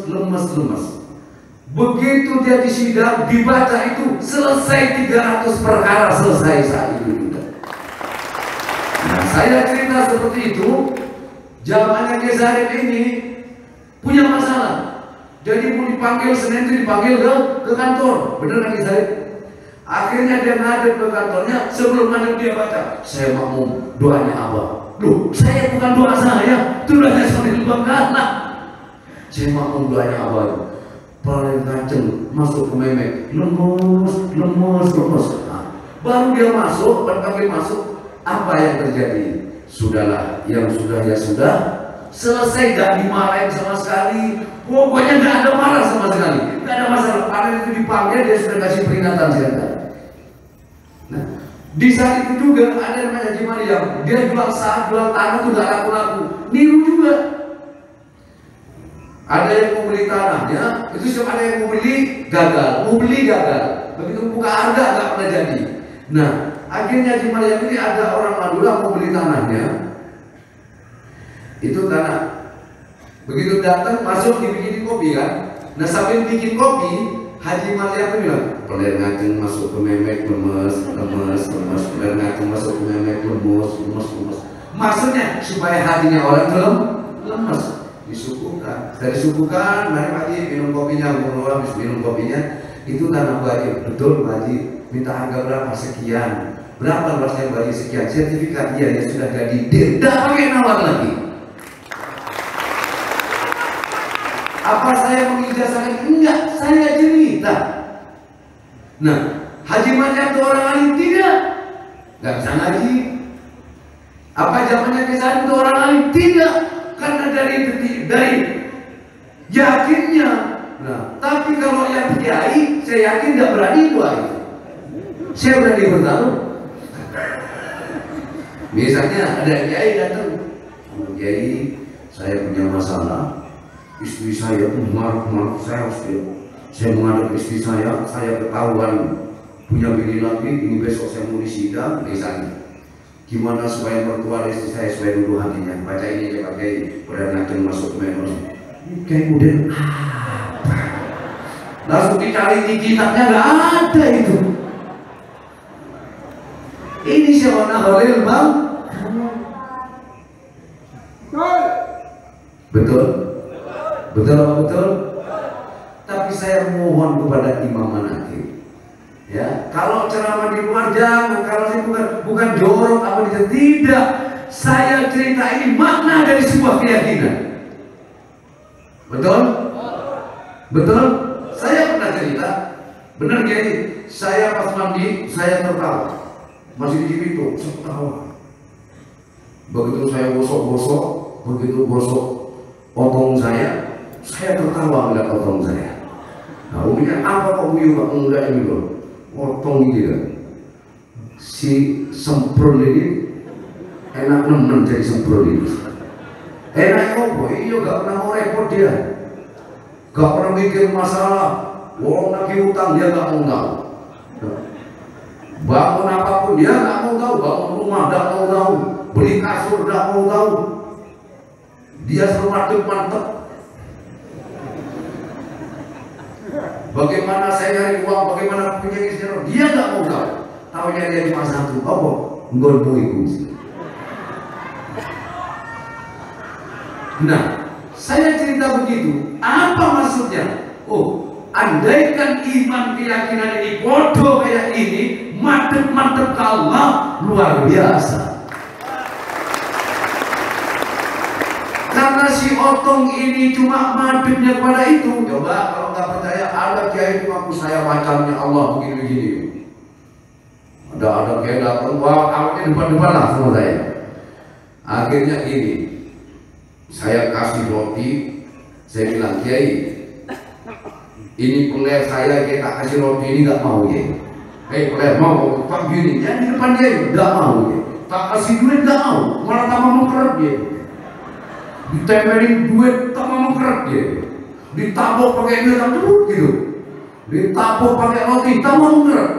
Begitu dia di sidang dibaca itu selesai 300 perkara selesai saat itu juga. Nah, saya cerita seperti itu, zamannya Kesarin ini punya masalah. Jadi mau dipanggil Senin itu dipanggil ke kantor, bener kan Kesarin? Akhirnya dia ngadep ke kantornya, sebelum ngadep dia baca, saya makmum doanya Abah. Loh, saya bukan doa saya, itu doanya Syekhona Bangkalan. Saya makmum doanya Abah. Paling ngaceng masuk ke memek, lemes. Nah, baru dia masuk, berpanggil masuk. Apa yang terjadi? Sudahlah, yang sudah ya sudah, selesai, gak dimarahin sama sekali. Pokoknya gak ada marah sama sekali, gak ada masalah. Pada itu dipanggil dia sudah kasih peringatan silakan. Nah, di saat itu juga ada yang namanya Haji Maryam, dia jual tanah tuh gak laku-laku, niru juga. Ada yang mau beli tanahnya, itu cuma ada yang mau beli gagal. Begitu buka harga gak pernah jadi. Nah, akhirnya Haji Maryam ini ada orang Madura mau beli tanahnya. Itu tanah. Begitu datang masuk dibikinin kopi kan. Nah sambil bikin kopi, Haji Maryam itu bilang, peler ngaceng masuk ke memek, lemes. Peler ngaceng masuk ke memek, lemes. Maksudnya supaya hatinya orang itu lemes. Disuguhkan. Setelah disuguhkan, mari Pak Haji minum kopinya. Habis minum kopinya, itu tanah Pak Haji. Betul Pak Haji, minta harga berapa? Sekian. Berapa luasnya Pak Haji? Sekian. Sertifikat dia sudah jadi deal. Tidak pakai nawar lagi. Apa saya mengijazahkan? Enggak, saya cerita. Nah, Haji Maryam itu orang alim? Tidak. Enggak bisa ngaji. Apa zamannya Kesarin itu orang alim? Tidak. karena dari yakinnya. Nah, tapi kalau yang kiai, saya yakin nggak berani buat itu. Saya berani bertaruh. Misalnya ada kiai datang, kiai, saya punya masalah, istri saya marah-marah, saya menghadap istri saya ketahuan punya bini lagi, ini besok saya mau disidang, misalnya. Gimana supaya mertua istri saya supaya dulu hatinya? Baca ini ya pakai udah ngaceng masuk ke menos. Kayak model apa? Langsung dicari di kitabnya nggak ada itu. Ini siapa Halil bang? Betul? Betul apa betul? Tapi saya mohon kepada Imam Manakib, ya, kalau ceramah di luar jangan, kalau saya bukan jorok apa tidak. Saya cerita ini makna dari sebuah keyakinan. Betul? Betul? Saya pernah cerita, benar Kiai, saya pas mandi saya tertawa, masih di Cibito, saya tertawa. Begitu saya gosok-gosok, begitu gosok otong saya tertawa melihat otong saya. Nah, umumnya apa kok Buyu Pak? Enggak ini loh, otong ini kan. Si semprol ini enak nemen jadi semprol ini. Enak kok, iya gak pernah mau repot dia, gak pernah mikir masalah. Wong lagi utang dia gak mau tahu. Bangun apapun dia gak mau tahu, bangun rumah gak mau tahu, beli kasur gak mau tahu. Dia selalu mantep. Bagaimana saya nyari uang, bagaimana punya istri, dia nggak mau tahu. Tahunya dia cuma satu, apa? Nggonmu iku. Nah, saya cerita begitu. Apa maksudnya? Oh, andaikan iman keyakinan ini bodoh kayak ini, mantep-mantep ke Allah luar biasa. Karena si otong ini cuma madepnya kepada itu. Coba kalau nggak percaya, ada kiai itu ngaku saya macamnya Allah begini-begini. Ada kiai datang, wah awalnya depan-depan lah sama saya. Akhirnya ini, saya kasih roti, saya bilang kiai, ini peler saya, kiai tak kasih roti ini nggak mau kiai. Peler mau tak gini, ya di depan dia nggak mau kiai. Tak kasih duit nggak mau, malah tambah mengkerap dia. Ditempelin duit tak mau mengkerap dia, ditapuk pakai duit tak dulu gitu, ditapuk pakai roti tak mau mengkerap.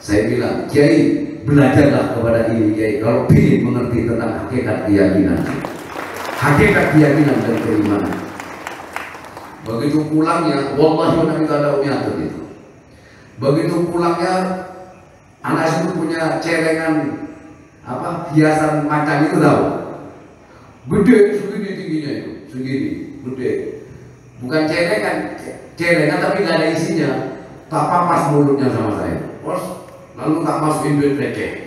Saya bilang, kiai belajarlah kepada ini kiai, kalau ingin mengerti tentang hakikat keyakinan dan keimanan. Begitu pulangnya, wallahi nabi ada umiatur itu. Begitu pulangnya, anak itu punya celengan apa hiasan macam itu tahu, gede segini tingginya itu, segini gede, bukan celengan tapi nggak ada isinya, tak papas mulutnya sama saya, bos, lalu tak masukin duit receh,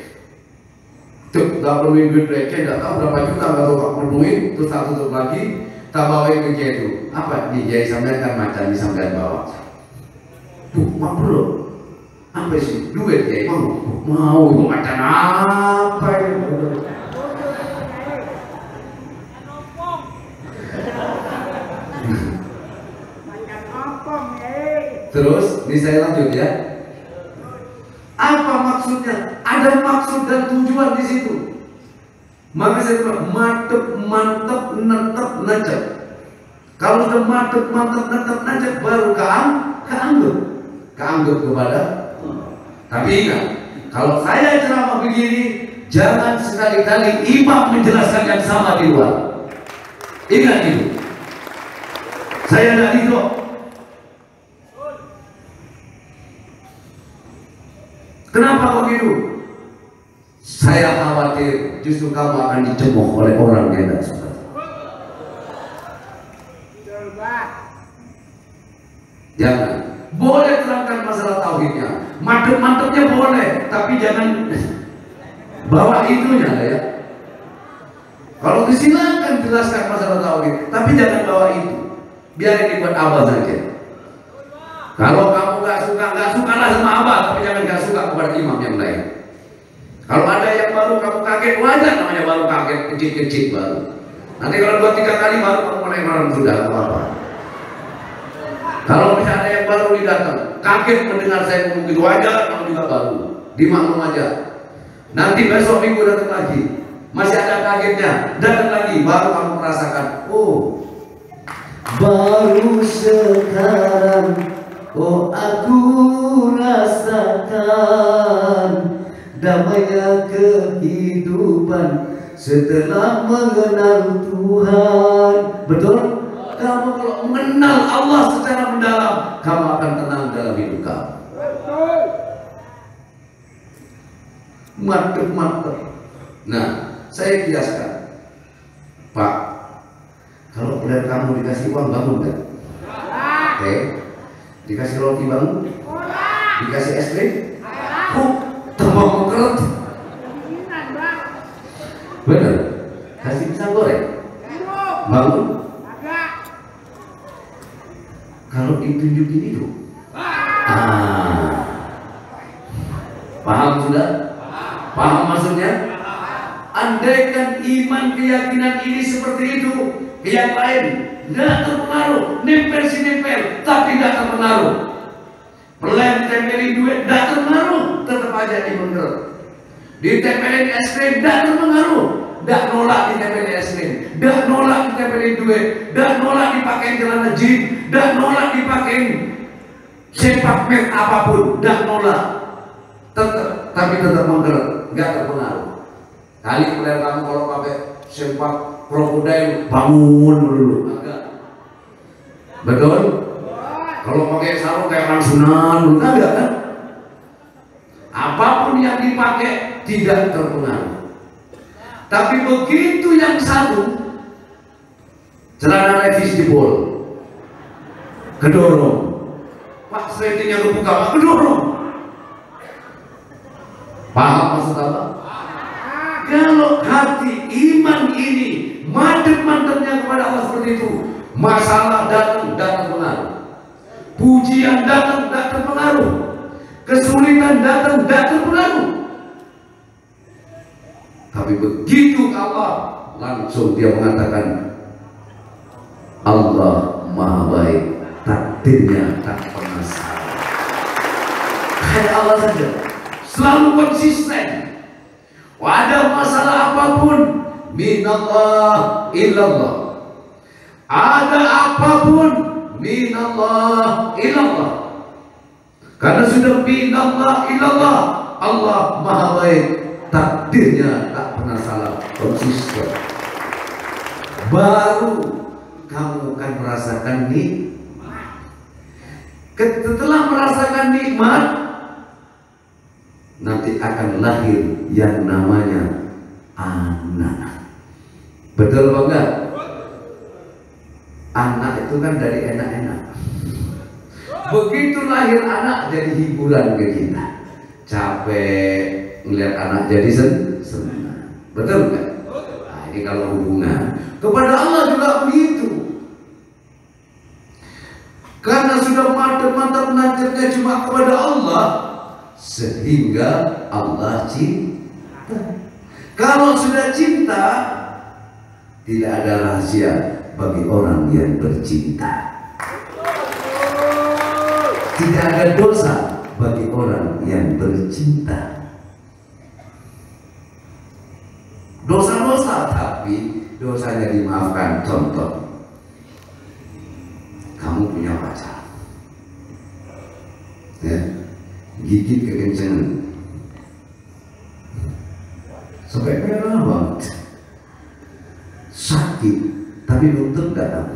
tak perluin duit receh, tak tahu berapa juta, nggak tahu tak perluin, terus tak tutup lagi, tak bawain ke itu, apa nih jai sampean kan macam di sampean bawa, tuh mak bro. Apa sih? Duit ya? Mau macam apa ya? Terus, ini saya lanjut ya. Apa maksudnya? Ada maksud dan tujuan di situ. Maka saya bilang mantep, mantep, netep, necep. Kalau sudah mantep, mantep, netep, necep, baru keanggap kepada. Tapi ingat, kalau saya ceramah begini, jangan sekali-kali imam menjelaskan yang sama di luar. Ingat itu. Saya tidak itu. Kenapa begitu? Saya khawatir justru kamu akan dicemooh oleh orang yang tidak suka. Jangan. Boleh terangkan masalah tauhidnya, mantep-mantepnya boleh, tapi jangan bawa itunya ya. Kalau disilakan jelaskan masalah tauhid, tapi jangan bawa itu. Biar ini buat abah saja. Kalau kamu nggak suka lah sama abah, tapi jangan nggak suka kepada imam yang lain. Kalau ada yang baru kamu kaget, wajar namanya baru kaget, kecil-kecil baru. Nanti kalau 2-3 kali baru kamu mulai merem sudah apa-apa. Kalau misalnya ada yang baru datang, kaget mendengar saya ngomong gitu, wajar kamu juga baru. Dimaklum aja. Nanti besok minggu datang lagi, masih ada kagetnya, datang lagi, baru kamu merasakan, oh, baru sekarang, oh aku rasakan damainya kehidupan setelah mengenal Tuhan. Betul? Kamu kalau mengenal Allah secara mendalam, kamu akan tenang dalam hidup kamu. Mantep. Nah, saya kiaskan, Pak, kalau kemudian kamu dikasih uang bangun kan? Oke. Dikasih roti bangun? Dikasih es krim? Tambah mengkeret. Bener? Kasih pisang goreng? Bangun? Kalau ditunjukin itu? Paham sudah? Paham maksudnya? Andaikan iman keyakinan ini seperti itu, yang lain tidak terpengaruh, nempel si nempel, tapi tidak terpengaruh. Pelem tempelin duit, tidak terpengaruh, tetap aja dimengger. Ditempelin es krim, tidak terpengaruh, tidak nolak ditempelin es krim, tidak nolak ditempelin duit, tidak nolak dipakai celana jeans, tidak nolak dipakai sepak mat apapun, tidak nolak. Tetap, tapi tetap menggerak, nggak terpengaruh. Kali kemudian kamu kalau pakai sepak krokodil bangun dulu, agak. Betul? Kalau pakai sarung kayak orang Sunan, enggak kan? Apapun yang dipakai tidak terpengaruh. Tapi begitu yang satu, celana levis jebol, kedorong. Pak sweatingnya lu buka, Pak, kedorong. Paham maksud apa? Kalau hati iman ini mantep-mantepnya kepada Allah seperti itu, masalah datang terpengaruh, pujian datang terpengaruh, kesulitan datang terpengaruh. Tapi begitu Allah, langsung dia mengatakan Allah Maha Baik, takdirnya tak pernah salah. Kayak Allah saja, selalu konsisten. Ada masalah apapun, minallah illallah. Ada apapun, minallah illallah. Karena sudah minallah illallah, Allah Maha Baik, takdirnya tak pernah salah, konsisten. Baru kamu akan merasakan nikmat. Setelah merasakan nikmat, nanti akan lahir yang namanya anak. Betul apa enggak? Anak itu kan dari enak-enak. Begitu lahir anak jadi hiburan ke kita. Capek melihat anak jadi senang. Betul enggak? Nah, ini kalau hubungan. Kepada Allah juga begitu. Karena sudah mantap-mantap nancapnya cuma kepada Allah, sehingga Allah cinta. Kalau sudah cinta, tidak ada rahasia bagi orang yang bercinta. Tidak ada dosa bagi orang yang bercinta. Dosa-dosa, tapi dosanya dimaafkan. Contoh, kamu punya pacar, ya, gigit kekencangan sampai merah banget, sakit, tapi nuntut datang.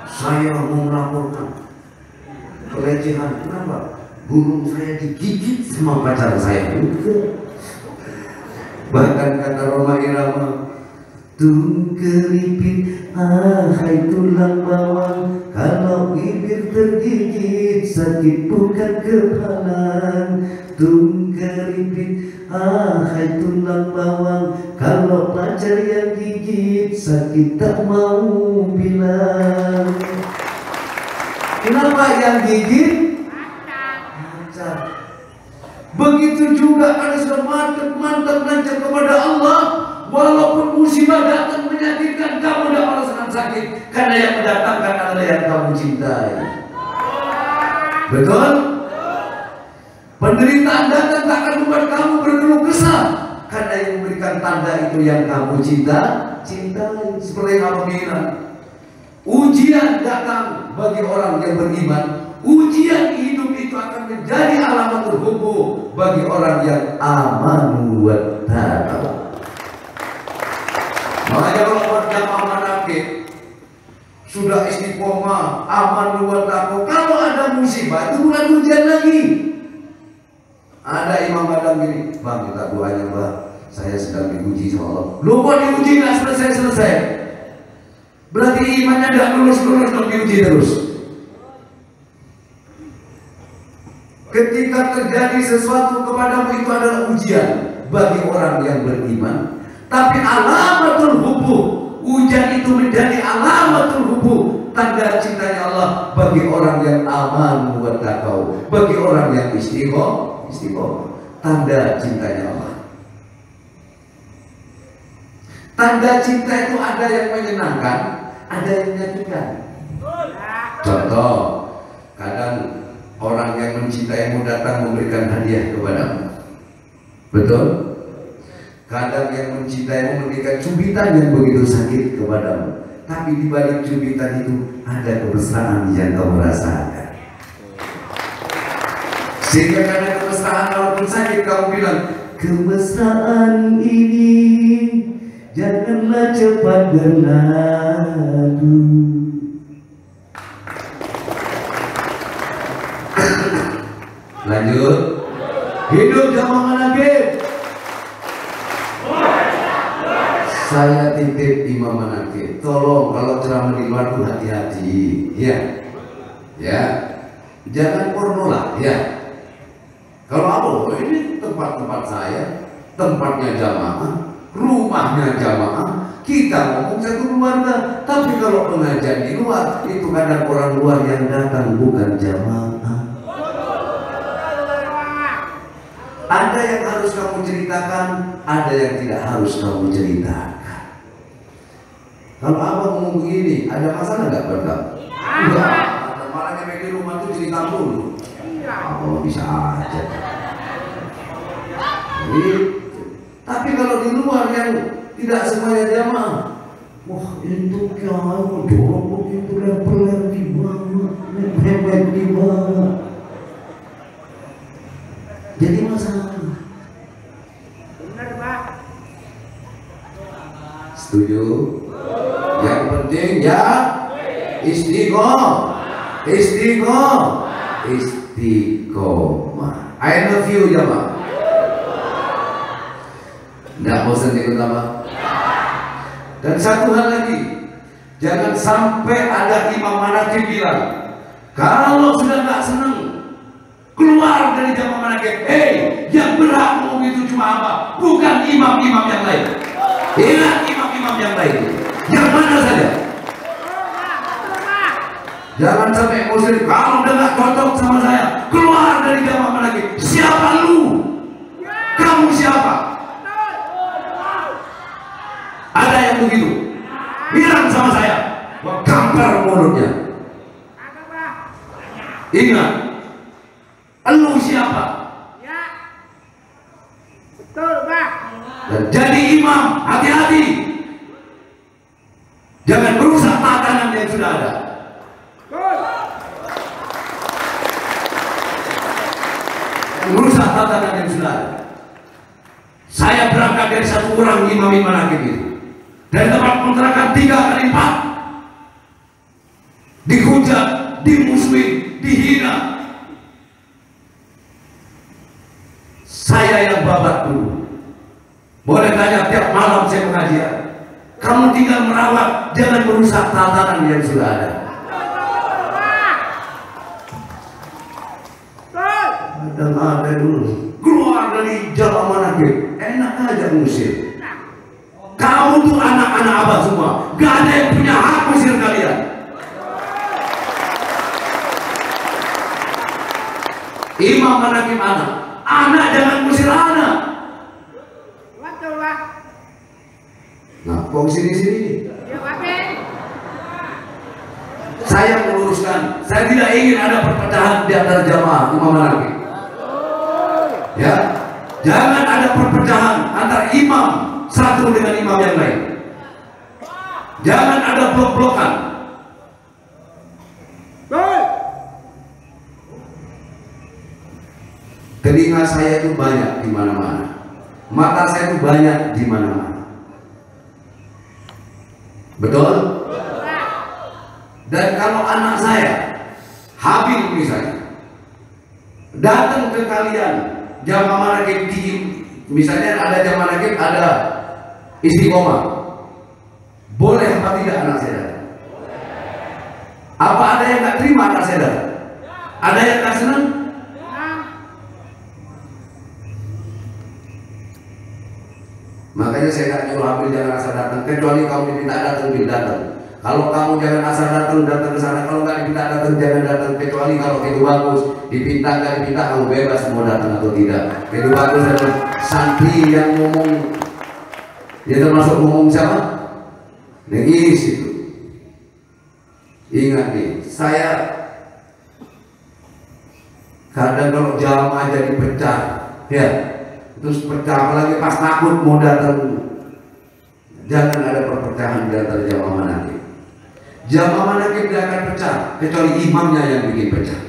Saya mau melaporkan pelecehan. Kenapa? Burung saya digigit sama pacar saya. Bahkan kata Roma Irama, tung keripit, hai tulang bawang, kalau bibir tergigit sakit bukan kehalan. Tung keripit, hai tulang bawang, kalau pacar yang gigit sakit tak mau bilang. Kenapa yang gigit? Pacar. Begitu Begitu juga karena sudah mantap belajar kepada Allah, walaupun musibah datang menyakitkan, kamu tidak merasakan sakit, karena yang mendatangkan adalah yang kamu cintai. Betul? Penderitaan datang tak akan membuat kamu berkeluh kesah, karena yang memberikan tanda itu yang kamu cintai. Seperti yang Allah bilang, ujian datang bagi orang yang beriman. Ujian hidup itu akan menjadi alamat terhubung bagi orang yang amanu wa taqwa. Makanya kalau buat jamaah manakib sudah istiqomah, amanu wa taqwa, kalau ada musibah itu bukan ujian lagi. Ada imam kadang gini, bang kita doanya bang, saya sedang diuji sama Allah. Lu kok diuji nggak selesai? Berarti imannya nggak lulus dong, diuji terus. Ketika terjadi sesuatu kepadamu itu adalah ujian bagi orang yang beriman. Tapi alamatul hubbuh, ujian itu menjadi alamatul hubbuh, tanda cintanya Allah bagi orang yang aman wa taqwa, bagi orang yang istiqomah, tanda cintanya Allah. Tanda cinta itu ada yang menyenangkan, ada yang menyakitkan. Contoh, kadang orang yang mencintaimu datang memberikan hadiah kepadamu. Betul? Kadang yang mencintaimu memberikan cubitan yang begitu sakit kepadamu. Tapi di balik cubitan itu ada kemesraan yang kamu rasakan. Sehingga karena kemesraan walaupun sakit kamu bilang, kemesraan ini janganlah cepat berlalu. Lanjut. Hidup jamaah manakib. Saya titip imam manakib, tolong kalau ceramah di luar tuh hati-hati, ya, jangan porno lah, ya. Kalau apa? Ini tempat saya, tempatnya jamaah, rumahnya jamaah, kita ngomong satu keluarga. Tapi kalau pengajian di luar, itu kadang orang luar yang datang, bukan jamaah. Ada yang harus kamu ceritakan, ada yang tidak harus kamu ceritakan. Kalau abang ngomong begini, ada masalah nggak buat kamu? Enggak. Ada malah yang di rumah tuh cerita dulu. Oh, bisa aja. Jadi, tapi kalau di luar yang tidak semuanya jamaah, wah itu kamu dorong begitu lebar di bawah, hebat di bawah. Jadi masalah. Benar, Pak. Setuju? Yang penting ya istiqomah. I love you jamaah. Nggak bosan ikut nama. Dan satu hal lagi, jangan sampai ada imam manakib bilang, kalau sudah nggak senang keluar dari jamaah manakib. Yang berhak ngomong itu cuma apa? Bukan imam-imam yang lain. Ingat imam-imam yang lain. Yang mana saja? Jangan sampai muslim. Kalau udah nggak cocok sama saya, keluar dari jamaah manakib. Siapa lu? Kamu siapa? Ada yang begitu. Bilang sama saya, gua gampar mulutnya. Ingat. Lu siapa? Ya. Betul, Pak. Dan jadi imam, hati-hati. Jangan merusak tatanan yang sudah ada. Betul. Merusak tatanan yang sudah ada. Saya berangkat dari satu orang imam manakib itu. Dari tempat kontrakan 3 kali 4. Dihujat, dimusuhin, dihina. Saya yang babat dulu. Boleh tanya tiap malam saya pengajian. Kamu tinggal merawat, jangan merusak tatanan yang sudah ada. Ada dulu. Keluar dari jamaah manakib, enak aja ngusir. Kamu tuh anak-anak abah semua, gak ada yang punya hak ngusir kalian. Imam manakib anak. Anak jangan ngusir anak. Betul, Pak. Nah, kok sini-sini? Ya, Pak. Saya meluruskan, saya tidak ingin ada perpecahan di antara jamaah imam Hanafi. Ya, jangan ada perpecahan antara imam satu dengan imam yang lain. Jangan ada blok-blokan. Telinga saya itu banyak di mana-mana, mata saya itu banyak di mana-mana. Betul? Dan kalau anak saya Habil misalnya datang ke kalian jamaah manakib misalnya ada jamaah manakib ada istiqomah, boleh apa tidak anak saya datang? Apa ada yang nggak terima anak saya datang? Ada yang nggak senang? Makanya saya nggak nyuruh Habil jangan asal datang, kecuali kamu diminta datang, datang. Kalau kamu jangan asal datang ke sana. Kalau nggak diminta datang jangan datang, kecuali kalau itu bagus. Dipinta nggak dipinta kamu bebas mau datang atau tidak. Itu bagus adalah santri yang ngomong. Dia termasuk ngomong siapa? Nengis itu. Ingat nih, saya kadang kalau jamaah jadi pecah, ya. Terus pecah, apalagi pas takut mau datang. Jangan ada perpecahan di antara jamaah manakib. Jamaah manakib tidak akan pecah kecuali imamnya yang bikin pecah.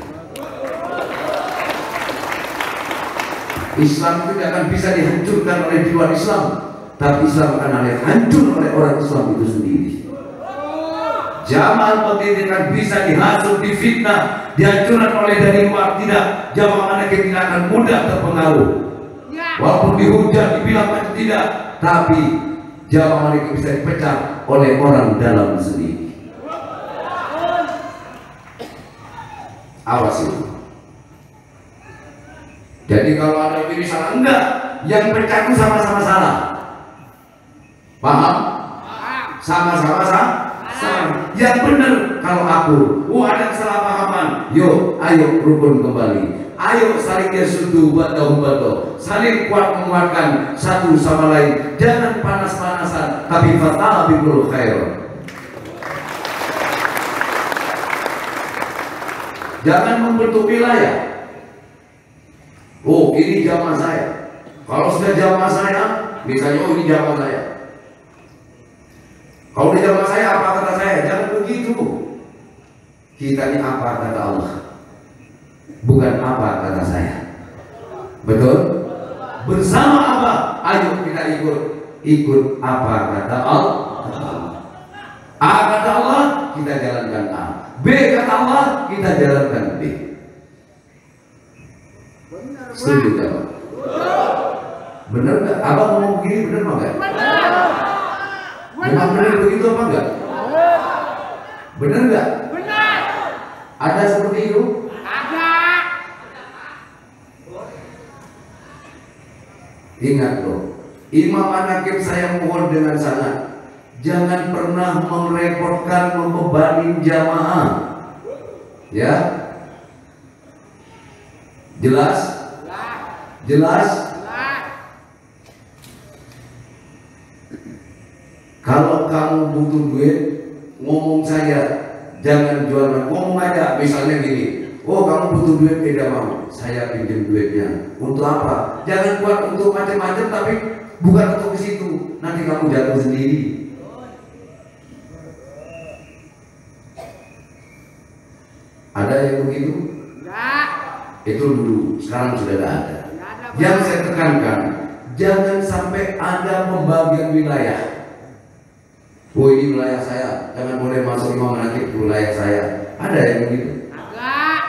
Islam itu tidak akan bisa dihancurkan oleh di luar Islam, tapi Islam akan hancur oleh orang Islam itu sendiri. Jamaah pendidikan bisa dihasut, difitnah, dihancurkan oleh dari luar, tidak. Jamaah manakib tidak akan mudah terpengaruh. Walaupun dihujat, dibilang macam tidak, tapi jamaah manakib bisa dipecah oleh orang dalam sendiri. Awas itu. Jadi kalau ada yang salah, enggak, yang pecah itu sama-sama salah. Paham? Sama-sama salah. Yang benar kalau aku, ada kesalahpahaman, yuk, ayo rukun kembali. Ayo saling yasudu batahu, saling kuat menguatkan satu sama lain. Jangan panas-panasan, tapi fatah bikul khair. Jangan membentuk wilayah. Oh, ini jamaah saya. Kalau sudah jamaah saya, misalnya oh ini jamaah saya. Kalau di jamaah saya apa kata saya? Jangan begitu. Kita ini apa kata Allah, bukan apa kata saya. Betul? Bersama apa? Ayo kita ikut apa kata Allah. A kata Allah, kita jalankan A. B kata Allah, kita jalankan B. Setuju gak, Pak? Bener gak? Abang ngomong begini bener gak? Memang bener begitu apa enggak? Bener gak? Benar. Ada seperti itu? Ada. Ingat loh, Imam Manakib saya mohon dengan sangat, jangan pernah merepotkan, membebani jamaah. Ya? Jelas? Jelas? Kalau kamu butuh duit, ngomong saja, jangan jualan, ngomong aja. Misalnya gini, oh kamu butuh duit, tidak mau, saya pinjam duitnya. Untuk apa? Jangan buat untuk macam-macam, tapi bukan untuk ke situ. Nanti kamu jatuh sendiri. Ada yang begitu? Enggak. Itu dulu, sekarang sudah tidak ada. Ada. Yang saya tekankan, jangan sampai ada pembagian wilayah. Oh ini wilayah saya, jangan boleh masuk Imam Manakib ke wilayah saya. Ada yang begitu? Agak.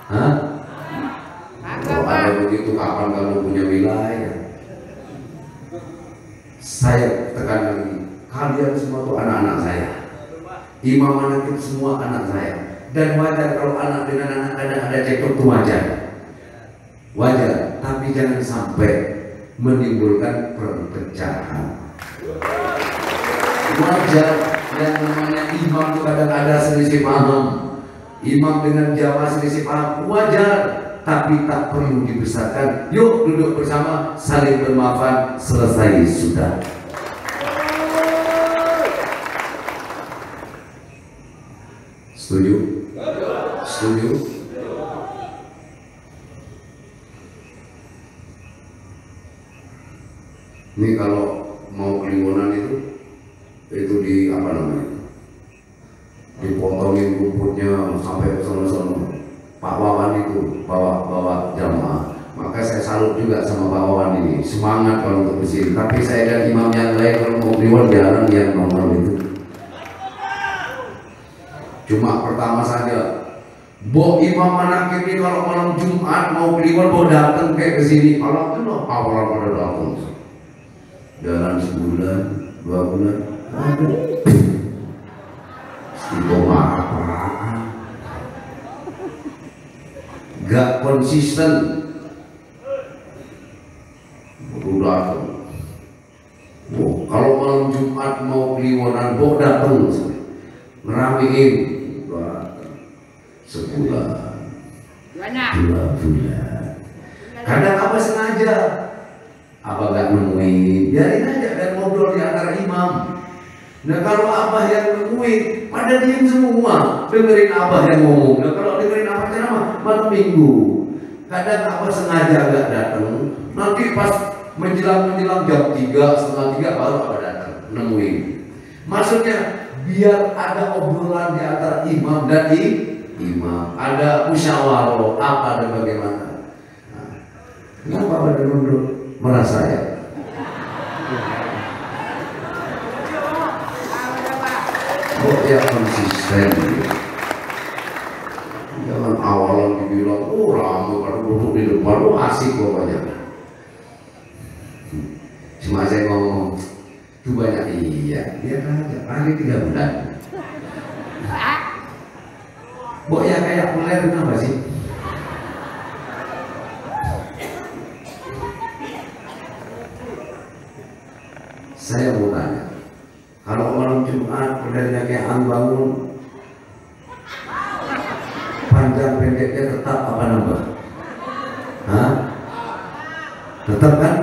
Hah? Agak, Kalau Pak. ada begitu, kapan kamu punya wilayah? Saya tekan lagi, kalian semua itu anak-anak saya. Imam Manakib semua anak saya. Dan wajar kalau anak dengan anak ada cekcok itu wajar. Wajar, tapi jangan sampai menimbulkan perpecahan. Wajar yang namanya imam itu kadang ada selisih paham. Imam dengan jamaah selisih paham, wajar. tapi tak perlu dibesarkan. Yuk duduk bersama, saling bermaafan, selesai sudah. Setuju? Setuju? Ini kalau mau kliwonan itu di apa namanya? Dipotongin rumputnya sampai ke sana-sana. Pak Wawan itu bawa jamaah. Maka saya salut juga sama Pak Wawan ini, semangat kalau untuk bersih. Tapi saya dan imam yang lain kalau mau kliwon jarang yang normal itu. Cuma pertama saja. Bo imam manakib ini kalau malam Jumat mau kliwon mau datang kayak ke sini. Kalau itu awal pada datang. Jalan sebulan, 2 bulan, ada. Istiqomah apaan? Gak konsisten. Udah. Oh, kalau malam Jumat mau kliwonan, bo datang, ngeramein, sebulan, 2 bulan. Kadang apa sengaja? Abah gak nemuin, biarin aja dan ngobrol di antara imam. Nah kalau abah yang nemuin, pada diem semua, dengerin abah yang ngomong. Nah kalau dengerin abah ceramah, malam minggu. Kadang abah sengaja gak datang, nanti pas menjelang jam 3, setengah 3 baru abah datang, nemuin. Maksudnya biar ada obrolan di antara imam dan imam, ada musyawarah apa dan bagaimana. Nah, kenapa pada nunduk? Merasa ya. Oh ya konsisten. Jangan awalan dibilang, oh ramai pada duduk di depan, oh asik pokoknya. Cuma saya ngomong, itu banyak iya, biar aja, hari 3 bulan. Bok ya kayak ular kenapa sih? Saya mau tanya, kalau malam Jumat perdana kayak bangun, panjang pendeknya tetap apa nambah? Hah? Tetap kan?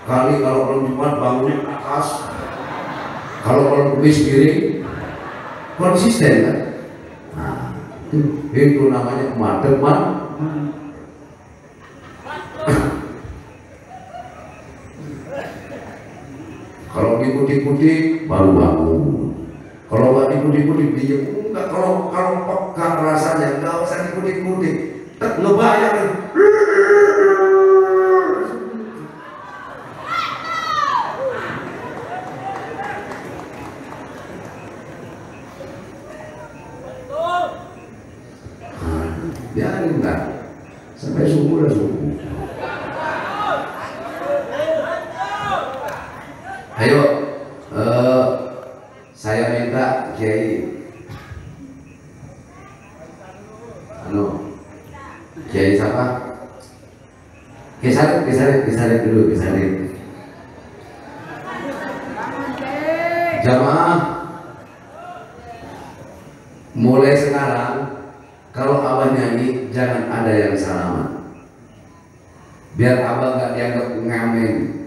Kali kalau malam Jumat bangunnya ke atas, kalau malam Kamis miring, konsisten kan? Nah, itu namanya madem. Kalau diikuti baru bangun. Kalau nggak diikuti diem. Enggak, kalau peka rasanya nggak usah diikuti. Tak ngebayang. Biarin enggak sampai subuh dah subuh. Ayo, saya minta Kiai, Kiai siapa? Kiai Sarip dulu, Kiai Sarip. Jamaah, mulai sekarang kalau abah nyanyi jangan ada yang salaman, biar abah nggak dianggap ngamen.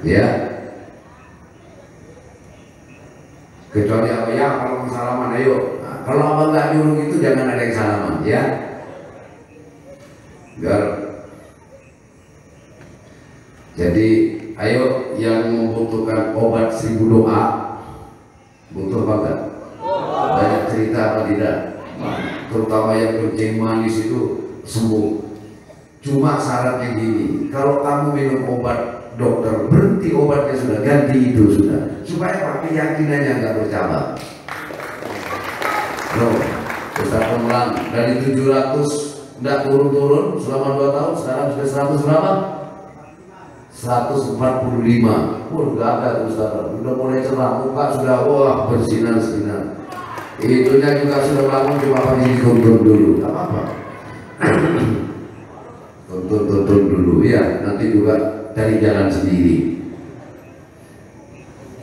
Ya, kecuali apa ya kalau salaman ayo. Nah, kalau abang nggak nyuruh itu jangan ada yang salaman ya. Biar jadi ayo yang membutuhkan obat 1000 doa, butuh apa enggak? Banyak cerita apa tidak? Terutama yang kencing manis itu sembuh. Cuma syaratnya gini, kalau kamu minum obat dokter, berhenti obatnya sudah, ganti itu sudah, supaya apa? Keyakinannya nggak bercabang. Loh, Ustaz Pemelang dari 700 nggak turun-turun selama 2 tahun, sekarang sudah 100 berapa? 145. Nggak ada Ustaz, udah mulai cerah, muka sudah wah bersinar-sinar. Itunya juga sudah bangun, cuma pakai tonton dulu, tak apa-apa. Tonton dulu ya, nanti juga dari jalan sendiri.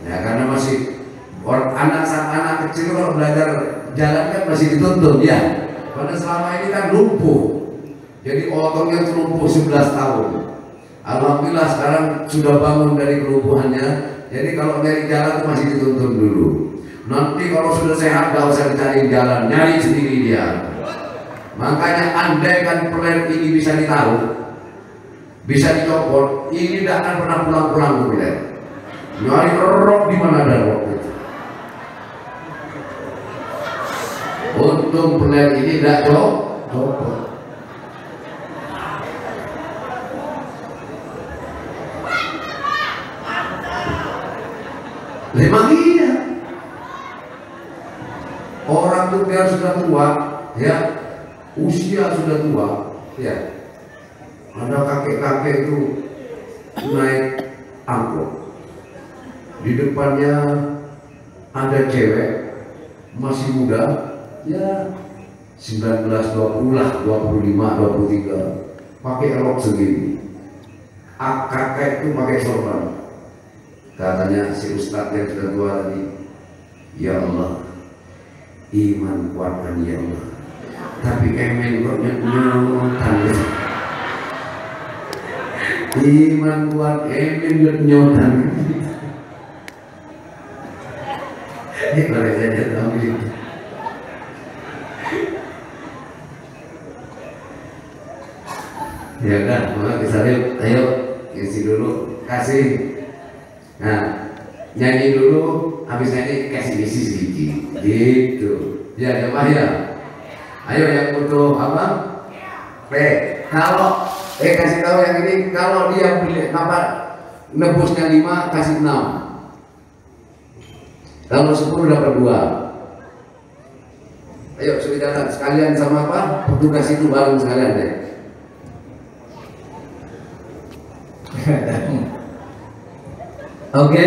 Ya karena masih anak kecil kalau belajar jalan kan masih dituntun ya. Karena selama ini kan lumpuh. Jadi ototnya lumpuh 11 tahun. Alhamdulillah sekarang sudah bangun dari kelumpuhannya. Jadi kalau dari jalan itu masih dituntun dulu. Nanti kalau sudah sehat gak usah dicari jalan, nyari sendiri dia. Makanya andai kan peler ini bisa ditaruh, bisa dicopot, ini tidak akan pernah pulang-pulang tuh peler. Nyari rok di mana ada rok. Untung peler ini tidak copot. Memang iya. Orang tuh biar sudah tua, ya, usia sudah tua, ya. Ada kakek-kakek itu naik angkot, di depannya ada cewek masih muda, ya 19, 20 lah, 25, 23, pakai rok segini. Kakek itu pakai sorban. Katanya si ustadz yang sudah tua tadi, ya Allah, iman kuatkan ya Allah, tapi emen kok nyotan. Iman kuat, emen nyotan. Ini boleh saja ambil. Ya kan, maka misalnya, ayo isi dulu, kasih. Nah, nyanyi dulu, habis nyanyi kasih isi sedikit, gitu. Ya, coba ya. Ayo yang butuh apa? Kalau kasih tahu yang ini, kalau dia beli apa? Nebusnya 5 kasih 6. Kalau 10 dapat 2. Ayo saudara sekalian sama apa? Petugas itu bareng sekalian deh. Oke.